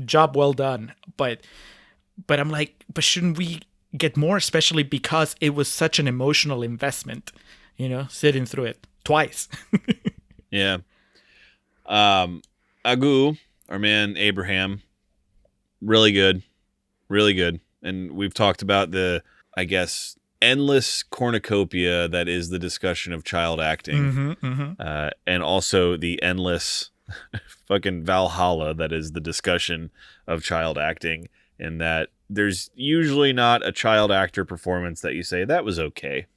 job well done. But I'm like, but shouldn't we get more, especially because it was such an emotional investment, sitting through it. twice. Yeah. Agu, our man Abraham, really good. Really good. And we've talked about the, I guess, endless cornucopia that is the discussion of child acting. And also the endless fucking Valhalla that is the discussion of child acting. And that there's usually not a child actor performance that you say, that was okay.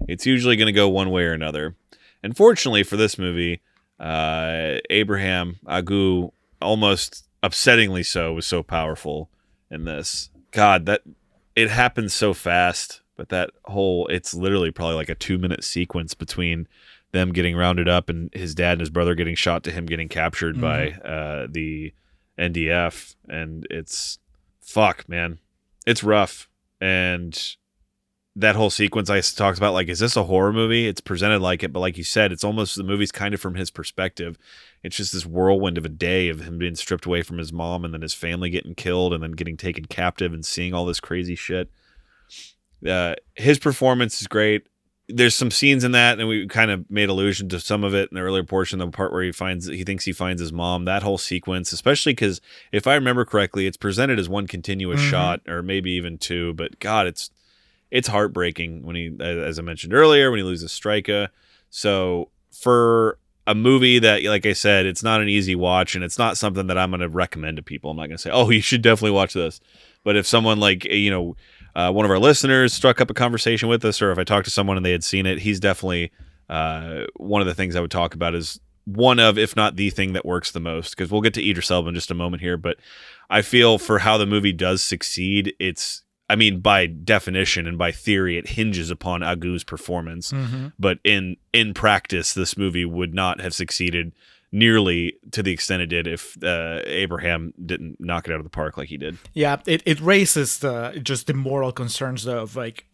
It's usually going to go one way or another. And fortunately for this movie, Abraham Agu, almost upsettingly so, was so powerful in this. God, that it happens so fast, but that whole, it's literally probably like a 2-minute sequence between them getting rounded up and his dad and his brother getting shot to him getting captured by the NDF. And it's, fuck, man. It's rough. And that whole sequence I talked about, like, is this a horror movie? It's presented like it, but like you said, it's almost, the movie's kind of from his perspective. It's just this whirlwind of a day of him being stripped away from his mom and then his family getting killed and then getting taken captive and seeing all this crazy shit. His performance is great. There's some scenes in that, and we kind of made allusion to some of it in the earlier portion, the part where he thinks he finds his mom. That whole sequence, especially because if I remember correctly, it's presented as one continuous shot, or maybe even two. But God, it's heartbreaking when he, as I mentioned earlier, when he loses Striker. So for a movie that, like I said, it's not an easy watch, and it's not something that I'm going to recommend to people. I'm not going to say, oh, you should definitely watch this. But if someone like, one of our listeners struck up a conversation with us, or if I talked to someone and they had seen it, he's definitely one of the things I would talk about is one of, if not the thing that works the most, because we'll get to Idris Elba in just a moment here. But I feel for how the movie does succeed, by definition and by theory, it hinges upon Agu's performance. But in practice, this movie would not have succeeded nearly to the extent it did if Abraham didn't knock it out of the park like he did. Yeah, it raises just the moral concerns of, like,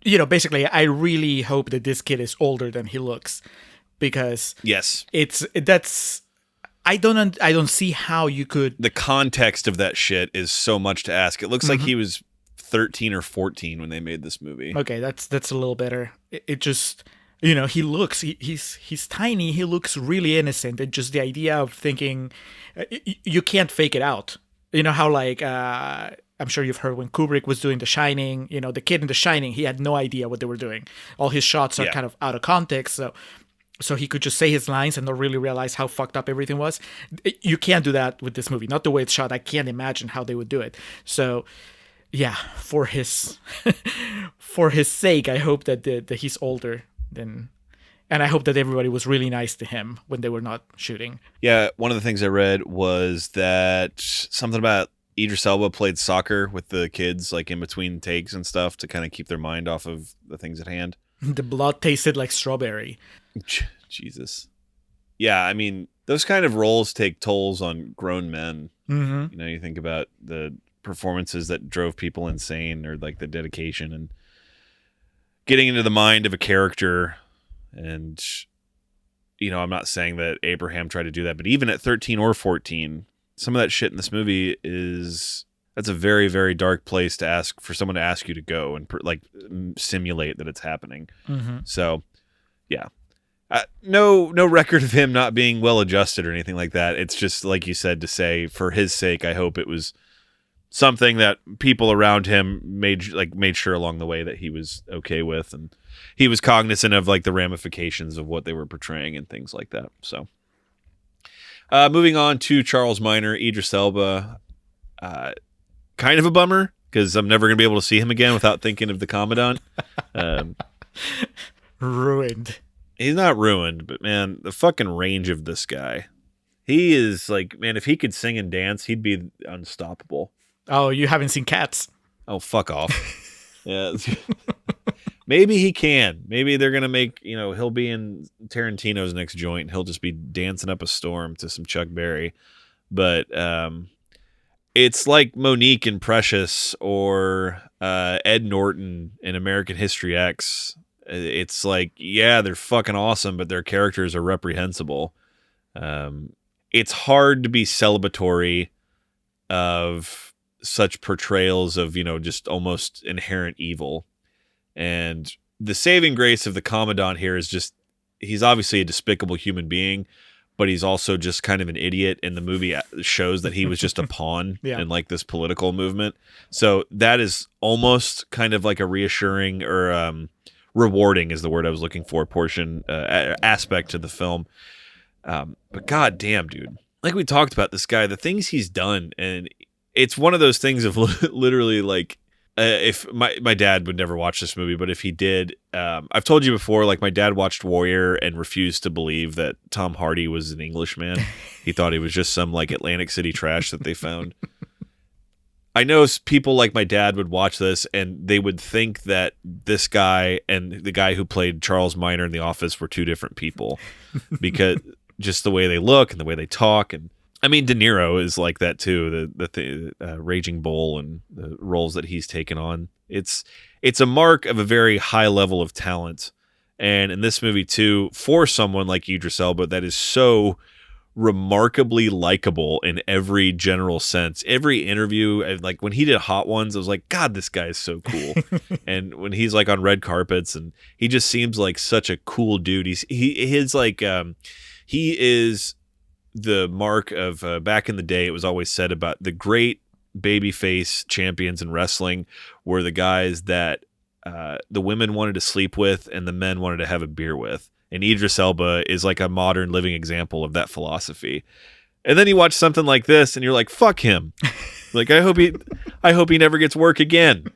basically, I really hope that this kid is older than he looks, because yes, I don't see how you could. The context of that shit is so much to ask. It looks like he was 13 or 14 when they made this movie. Okay, that's a little better. It just, he looks, he's tiny, he looks really innocent, and just the idea of thinking you can't fake it out. You know how, like, I'm sure you've heard when Kubrick was doing The Shining, the kid in The Shining, he had no idea what they were doing. All his shots are kind of out of context, so he could just say his lines and not really realize how fucked up everything was. You can't do that with this movie. Not the way it's shot. I can't imagine how they would do it. So yeah, for his sake, I hope that he's older than, and I hope that everybody was really nice to him when they were not shooting. Yeah, one of the things I read was that something about Idris Elba played soccer with the kids, like in between takes and stuff, to kind of keep their mind off of the things at hand. The blood tasted like strawberry. Jesus. Yeah, those kind of roles take tolls on grown men. You think about the performances that drove people insane, or like the dedication and getting into the mind of a character. And I'm not saying that Abraham tried to do that, but even at 13 or 14, some of that shit in this movie that's a very, very dark place to ask for someone to ask you to go and simulate that it's happening. So yeah, no record of him not being well adjusted or anything like that. It's just, like you said, to say for his sake, I hope it was something that people around him made sure along the way that he was okay with, and he was cognizant of, like, the ramifications of what they were portraying and things like that. So, moving on to Charles Minor, Idris Elba, kind of a bummer because I'm never gonna be able to see him again without thinking of the Commandant. Ruined. He's not ruined, but man, the fucking range of this guy. He is like, man, if he could sing and dance, he'd be unstoppable. Oh, you haven't seen Cats? Oh, fuck off. Yeah. Maybe he can. Maybe they're going to make, he'll be in Tarantino's next joint and he'll just be dancing up a storm to some Chuck Berry. But it's like Monique in Precious, or Ed Norton in American History X. It's like, yeah, they're fucking awesome, but their characters are reprehensible. It's hard to be celebratory of such portrayals of, just almost inherent evil. And the saving grace of the Commandant here is just he's obviously a despicable human being, but he's also just kind of an idiot. And the movie shows that he was just a pawn in like this political movement. So that is almost kind of like a reassuring or rewarding is the word I was looking for aspect to the film. But god damn, dude, like we talked about this guy, the things he's done, and it's one of those things of literally like, if my dad would never watch this movie, but if he did, I've told you before, like my dad watched Warrior and refused to believe that Tom Hardy was an Englishman. He thought he was just some like Atlantic City trash that they found. I know people like my dad would watch this and they would think that this guy and the guy who played Charles Minor in The Office were two different people because just the way they look and the way they talk. And I mean, De Niro is like that too. The Raging Bull and the roles that he's taken on. It's a mark of a very high level of talent. And in this movie too, for someone like Idris Elba, that is so remarkably likable in every general sense. Every interview, like when he did Hot Ones, I was like, God, this guy is so cool. And when he's like on red carpets, and he just seems like such a cool dude. He is the mark of back in the day. It was always said about the great babyface champions in wrestling were the guys that the women wanted to sleep with and the men wanted to have a beer with. And Idris Elba is like a modern living example of that philosophy. And then you watch something like this and you're like, fuck him. Like, I hope he never gets work again.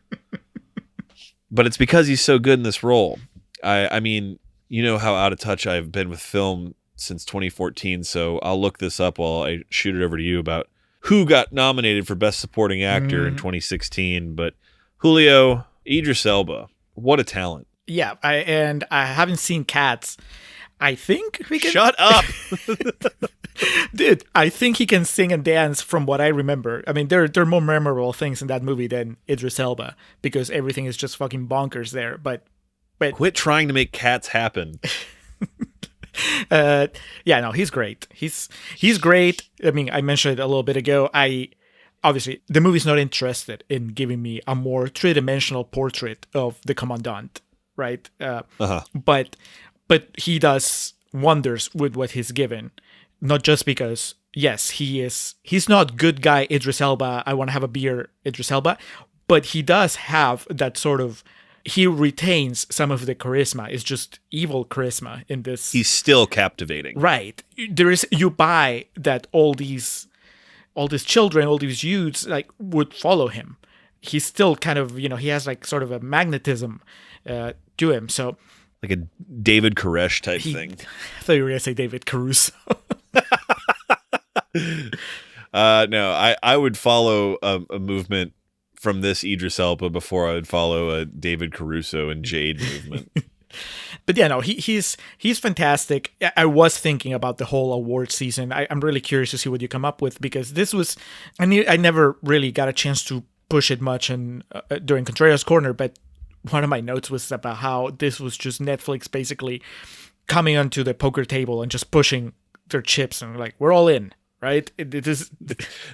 But it's because he's so good in this role. I mean, you know how out of touch I've been with film since 2014. So I'll look this up while I shoot it over to you about who got nominated for Best Supporting Actor in 2016. But Julio, Idris Elba, what a talent. Yeah, I haven't seen Cats. I think we can... Shut up! Dude, I think he can sing and dance from what I remember. I mean, there are more memorable things in that movie than Idris Elba because everything is just fucking bonkers there. But quit trying to make Cats happen. Yeah, no, he's great. He's great. I mean, I mentioned it a little bit ago. Obviously, the movie's not interested in giving me a more three-dimensional portrait of the Commandant. Right, but he does wonders with what he's given. Not just because, yes, he's not good guy Idris Elba. I want to have a beer, Idris Elba, but he does have that sort of. He retains some of the charisma. It's just evil charisma in this. He's still captivating, right? You buy that all these children, all these youths like would follow him. He's still kind of he has like sort of a magnetism. To him, so like a David Koresh type thing. I thought you were gonna say David Caruso. No, I would follow a movement from this Idris Elba before I would follow a David Caruso and Jade movement. But yeah, no, he's fantastic. I was thinking about the whole award season. I'm really curious to see what you come up with because this was I never really got a chance to push it much during Contrarians Corner, but one of my notes was about how this was just Netflix basically coming onto the poker table and just pushing their chips and like, we're all in, right? It is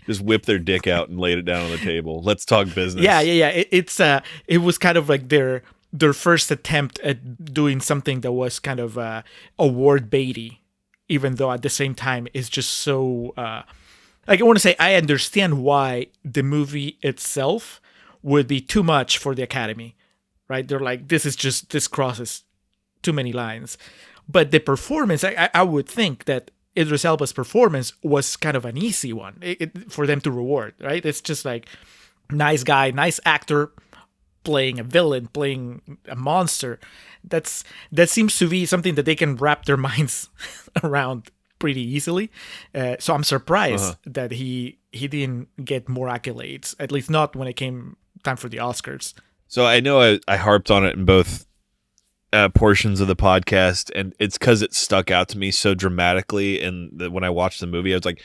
just whip their dick out and laid it down on the table. Let's talk business. Yeah. It was kind of like their first attempt at doing something that was kind of award baity, even though at the same time it's just so like I want to say I understand why the movie itself would be too much for the Academy. Right, they're like, this crosses too many lines, but the performance, I would think that Idris Elba's performance was kind of an easy one for them to reward. Right, it's just like nice guy, nice actor playing a villain, playing a monster. That seems to be something that they can wrap their minds around pretty easily. So I'm surprised that he didn't get more accolades, at least not when it came time for the Oscars. So I know I harped on it in both portions of the podcast, and it's because it stuck out to me so dramatically. And when I watched the movie, I was like,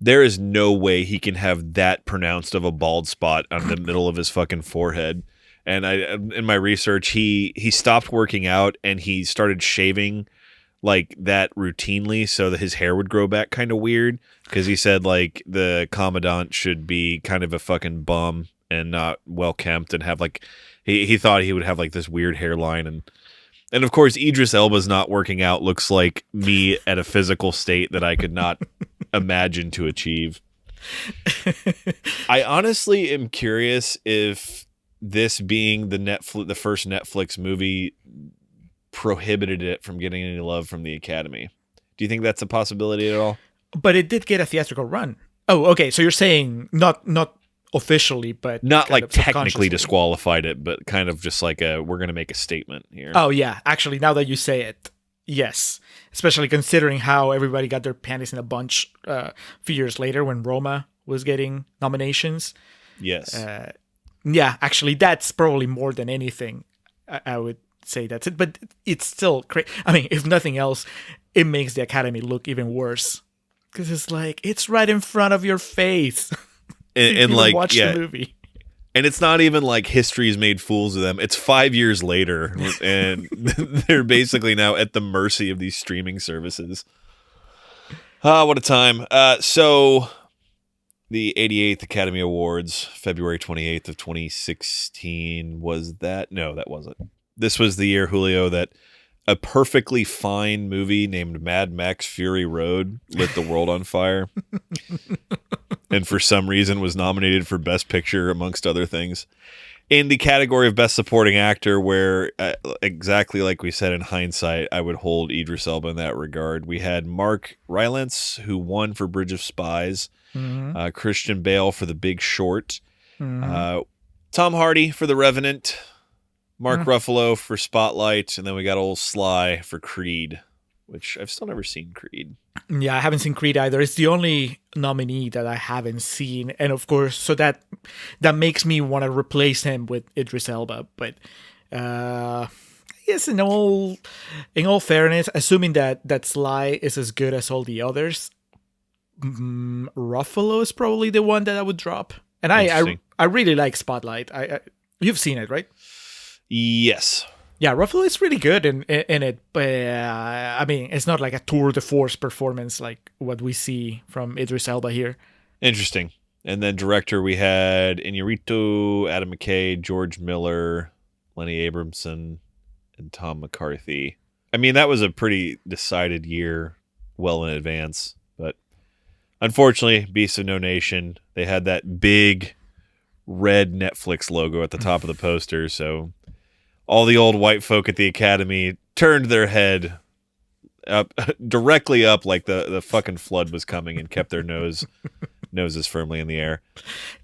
there is no way he can have that pronounced of a bald spot on the middle of his fucking forehead. And in my research, he stopped working out and he started shaving like that routinely so that his hair would grow back kind of weird, because he said like the Commandant should be kind of a fucking bum and not well kempt and have like he thought he would have like this weird hairline. And And of course, Idris Elba's not working out looks like me at a physical state that I could not imagine to achieve. I honestly am curious if this being the first Netflix movie prohibited it from getting any love from the Academy. Do you think that's a possibility at all? But it did get a theatrical run. Oh, okay. So you're saying not officially, but not kind like of technically subconsciously. disqualified it, but kind of just like we're going to make a statement here. Oh yeah, actually, now that you say it, yes. Especially considering how everybody got their panties in a bunch a few years later when Roma was getting nominations. Yes. Yeah, actually, that's probably more than anything. I would say that's it, but it's still crazy. I mean, if nothing else, it makes the Academy look even worse because it's like it's right in front of your face. and like, watch yeah. the movie. And it's not even like history's made fools of them. It's 5 years later, and they're basically now at the mercy of these streaming services. Ah, what a time. So the 88th Academy Awards, February 28th of 2016, was that? No, that wasn't. This was the year, Julio, that a perfectly fine movie named Mad Max Fury Road lit the world on fire. And for some reason was nominated for Best Picture, amongst other things. In the category of Best Supporting Actor, where exactly like we said in hindsight, I would hold Idris Elba in that regard. We had Mark Rylance, who won for Bridge of Spies, Christian Bale for The Big Short, Tom Hardy for The Revenant, Mark Ruffalo for Spotlight, and then we got old Sly for Creed, which I've still never seen Creed. Yeah, I haven't seen Creed either. It's the only nominee that I haven't seen, and of course, so that makes me want to replace him with Idris Elba. But I guess in all fairness, assuming that Sly is as good as all the others, Ruffalo is probably the one that I would drop. And I really like Spotlight. You've seen it, right? Yes. Yeah, Ruffalo is really good in it, but I mean, it's not like a tour de force performance like what we see from Idris Elba here. Interesting. And then director, we had Iñárritu, Adam McKay, George Miller, Lenny Abramson, and Tom McCarthy. I mean, that was a pretty decided year well in advance, but unfortunately, Beasts of No Nation, they had that big red Netflix logo at the top of the poster, so all the old white folk at the Academy turned their head up directly up like the fucking flood was coming and kept their noses firmly in the air.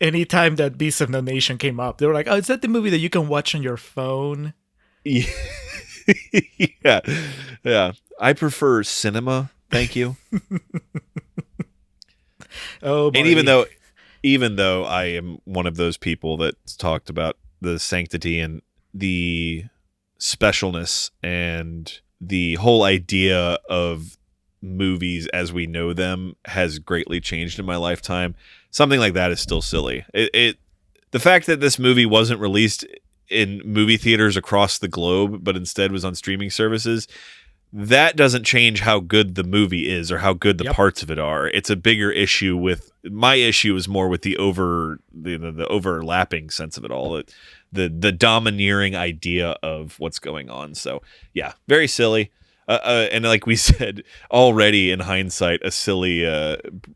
Anytime that Beasts of No Nation came up, they were like, "Oh, is that the movie that you can watch on your phone?" Yeah. Yeah. I prefer cinema, thank you. Oh, and even though I am one of those people that's talked about the sanctity and the specialness and the whole idea of movies as we know them has greatly changed in my lifetime, something like that is still silly. The fact that this movie wasn't released in movie theaters across the globe, but instead was on streaming services, that doesn't change how good the movie is or how good the parts of it are. It's a bigger issue with my issue is more with the overlapping sense of it all. The domineering idea of what's going on. So yeah, very silly. And like we said already in hindsight, a silly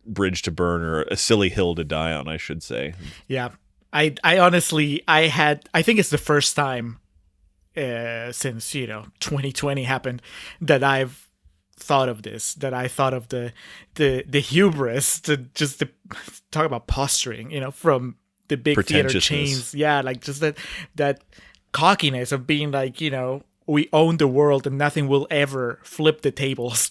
bridge to burn, or a silly hill to die on, I should say. Yeah. I honestly, I think it's the first time since 2020 happened that I've thought of this, that I thought of the hubris to talk about posturing, from the big theater chains. Yeah, like just that cockiness of being like, we own the world and nothing will ever flip the tables.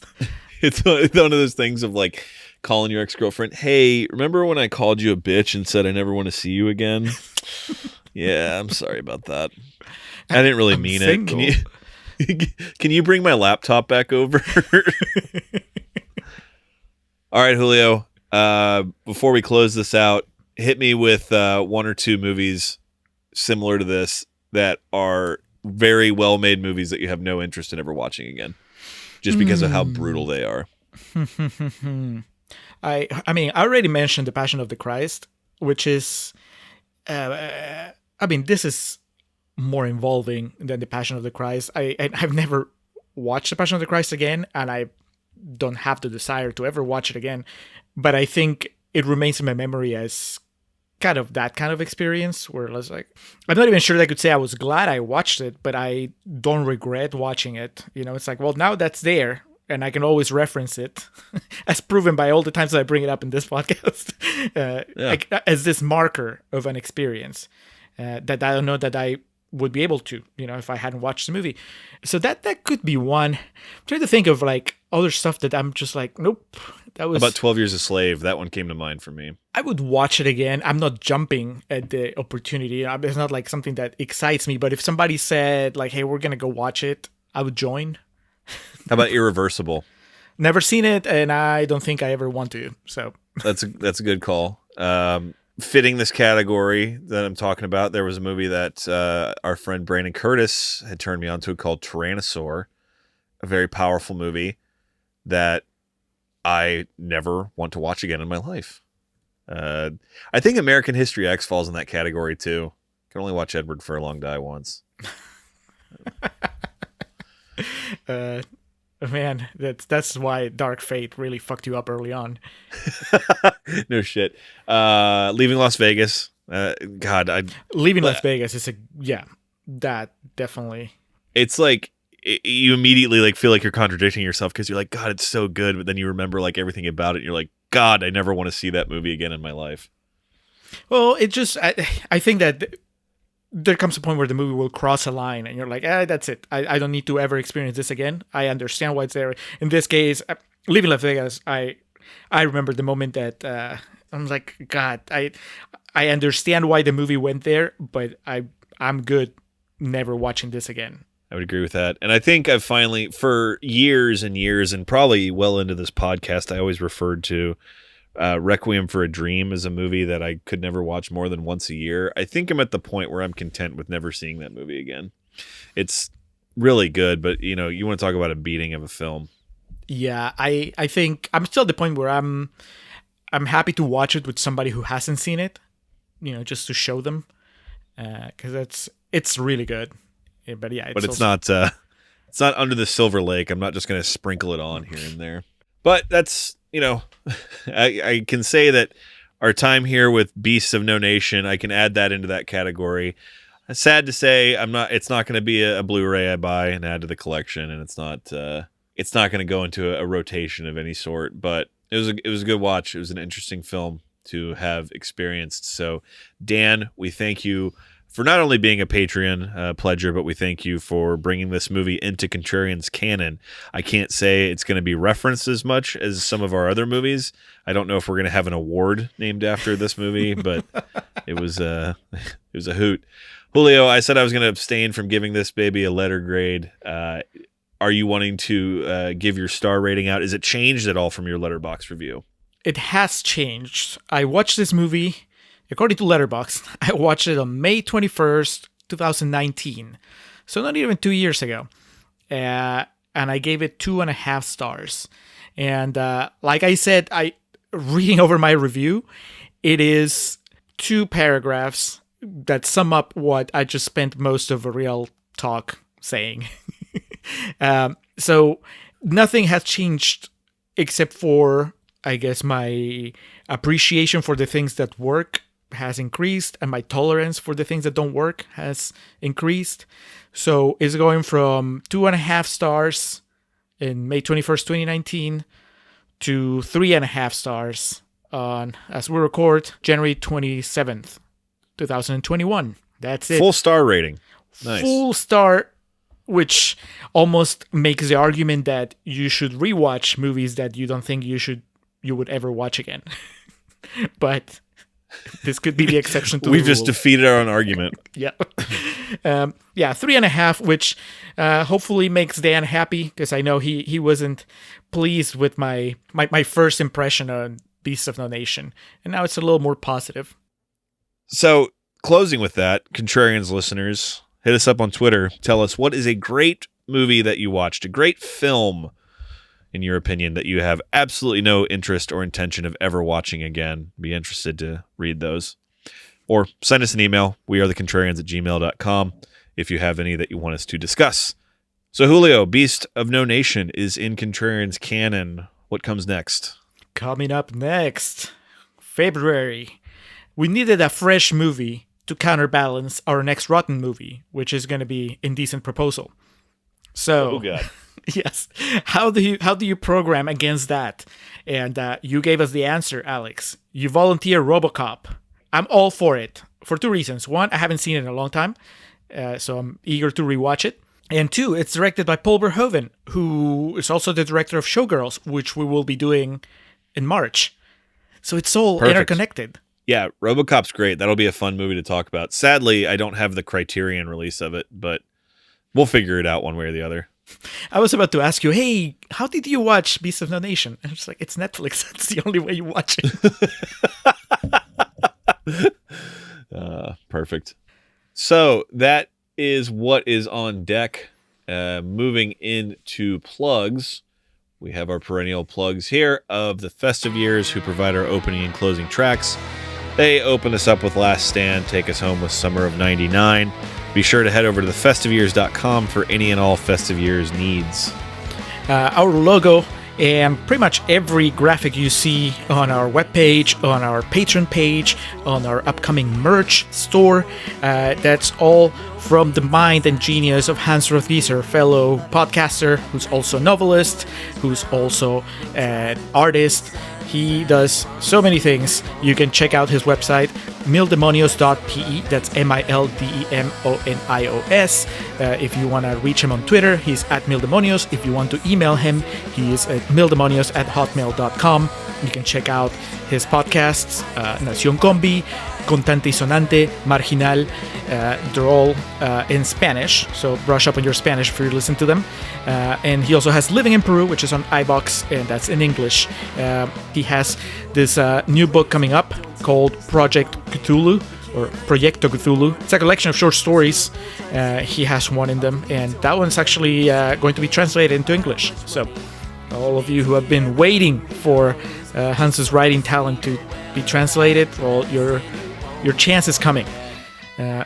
It's one of those things of like calling your ex-girlfriend, "Hey, remember when I called you a bitch and said I never want to see you again?" Yeah, I'm sorry about that. I didn't really mean single. it. Can you bring my laptop back over? All right, Julio. Before we close this out, hit me with one or two movies similar to this that are very well-made movies that you have no interest in ever watching again, just because of how brutal they are. I mean, I already mentioned The Passion of the Christ, which is, this is more involving than The Passion of the Christ. I've never watched The Passion of the Christ again, and I don't have the desire to ever watch it again. But I think it remains in my memory as kind of that kind of experience where it was like, I'm not even sure that I could say I was glad I watched it, but I don't regret watching it. You know, it's like, well, now that's there, and I can always reference it, as proven by all the times that I bring it up in this podcast, as this marker of an experience that I don't know that I would be able to, you know, if I hadn't watched the movie. So that could be one. I'm trying to think of like other stuff that I'm just like, nope. That was about 12 Years a Slave. That one came to mind for me. I would watch it again. I'm not jumping at the opportunity. It's not like something that excites me, but if somebody said like, hey, we're going to go watch it, I would join. How about Irreversible? Never seen it, and I don't think I ever want to. So that's a good call. Fitting this category that I'm talking about, there was a movie that our friend Brandon Curtis had turned me on to called Tyrannosaur, a very powerful movie that I never want to watch again in my life. I think American History X falls in that category too. Can only watch Edward Furlong die once. Man, that's why Dark Fate really fucked you up early on. No shit. Leaving Las Vegas. Leaving Las Vegas is that definitely. It's like you immediately like feel like you're contradicting yourself because you're like, God, it's so good, but then you remember like everything about it. And you're like, God, I never want to see that movie again in my life. Well, it just I think that there comes a point where the movie will cross a line and you're like, that's it. I don't need to ever experience this again. I understand why it's there. In this case, Leaving Las Vegas, I remember the moment that I'm like, God, I understand why the movie went there, but I'm good never watching this again. I would agree with that. And I think I've finally, for years and years, and probably well into this podcast, I always referred to Requiem for a Dream as a movie that I could never watch more than once a year. I think I'm at the point where I'm content with never seeing that movie again. It's really good, but you know, you want to talk about a beating of a film. Yeah, I think I'm still at the point where I'm happy to watch it with somebody who hasn't seen it, you know, just to show them, because it's really good. Yeah, but yeah, it's not Under the Silver Lake. I'm not just going to sprinkle it on here and there. But that's, you know, I can say that our time here with Beasts of No Nation, I can add that into that category. Sad to say, it's not going to be a Blu-ray I buy and add to the collection, and it's not going to go into a rotation of any sort. But it was a good watch. It was an interesting film to have experienced. So, Dan, we thank you for not only being a Patreon pledger, but we thank you for bringing this movie into Contrarians canon. I can't say it's going to be referenced as much as some of our other movies. I don't know if we're going to have an award named after this movie, but it was a hoot. Julio, I said I was going to abstain from giving this baby a letter grade. Are you wanting to give your star rating out? Is it changed at all from your Letterboxd review? It has changed. I watched this movie. According to Letterboxd, I watched it on May 21st, 2019. So not even 2 years ago. And I gave it 2.5 stars. And like I said, reading over my review, it is 2 paragraphs that sum up what I just spent most of a real talk saying. So nothing has changed except for, I guess, my appreciation for the things that work has increased and my tolerance for the things that don't work has increased. So it's going from 2.5 stars in May 21st, 2019 to 3.5 stars on, as we record, January 27th, 2021. That's it. Full star rating. Nice. Full star, which almost makes the argument that you should rewatch movies that you don't think you would ever watch again. But this could be the exception to the We've rule. just defeated our own argument. Yeah. 3.5, which hopefully makes Dan happy, because I know he wasn't pleased with my first impression on Beasts of No Nation. And now it's a little more positive. So, closing with that, Contrarians listeners, hit us up on Twitter. Tell us, what is a great movie that you watched, a great film, in your opinion, that you have absolutely no interest or intention of ever watching again. Be interested to read those. Or send us an email. We are thecontrarians@gmail.com. if you have any that you want us to discuss. So, Julio, Beast of No Nation is in Contrarians canon. What comes next? Coming up next, February. We needed a fresh movie to counterbalance our next rotten movie, which is going to be Indecent Proposal. So, Oh, God. yes, how do you program against that? And you gave us the answer, Alex. You volunteer RoboCop. I'm all for it for two reasons. One, I haven't seen it in a long time, so I'm eager to rewatch it. And two, it's directed by Paul Verhoeven, who is also the director of Showgirls, which we will be doing in March. So it's all Perfect. Interconnected. Yeah, RoboCop's great. That'll be a fun movie to talk about. Sadly, I don't have the Criterion release of it, but we'll figure it out one way or the other. I was about to ask you, hey, how did you watch Beast of No Nation? And it's like, it's Netflix. That's the only way you watch it. Perfect. So that is what is on deck. Moving into plugs, we have our perennial plugs here of the Festive Years, who provide our opening and closing tracks. They open us up with Last Stand, take us home with Summer of 99. Be sure to head over to thefestiveyears.com for any and all Festive Years needs. Our logo and pretty much every graphic you see on our webpage, on our Patreon page, on our upcoming merch store, that's all from the mind and genius of Hans Rothgieser, fellow podcaster, who's also a novelist, who's also an artist. He does so many things. You can check out his website, mildemonios.pe. That's MILDEMONIOS. If you want to reach him on Twitter, he's at mildemonios. If you want to email him, he is at mildemonios@hotmail.com. You can check out his podcasts, Nación Combi, Contante y Sonante, Marginal. They're all in Spanish, so brush up on your Spanish before you listen to them. And he also has Living in Peru, which is on iVox, and that's in English. He has this new book coming up called Project Cthulhu, or Proyecto Cthulhu. It's a collection of short stories. He has one in them, and that one's actually going to be translated into English. So all of you who have been waiting for Hans's writing talent to be translated, well, your chance is coming.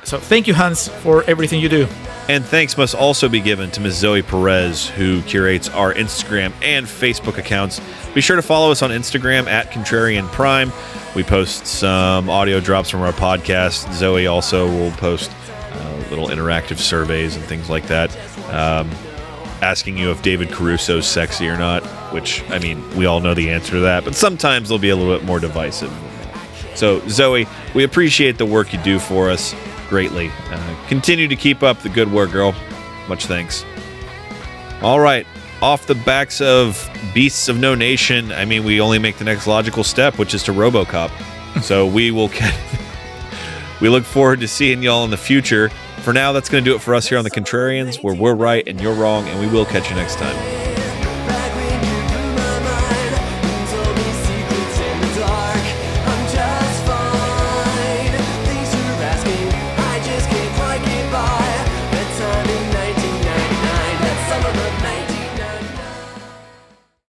So thank you, Hans, for everything you do. And thanks must also be given to Ms. Zoe Perez, who curates our Instagram and Facebook accounts. Be sure to follow us on Instagram at Contrarian Prime. We post some audio drops from our podcast. Zoe also will post little interactive surveys and things like that, asking you if David Caruso's sexy or not, which, I mean, we all know the answer to that, but sometimes they'll be a little bit more divisive. So, Zoe, we appreciate the work you do for us greatly. Continue to keep up the good work, girl. Much thanks. All right. Off the backs of Beasts of No Nation, I mean, we only make the next logical step, which is to RoboCop. So we look forward to seeing y'all in the future. For now, that's going to do it for us here on The Contrarians, where we're right and you're wrong, and we will catch you next time.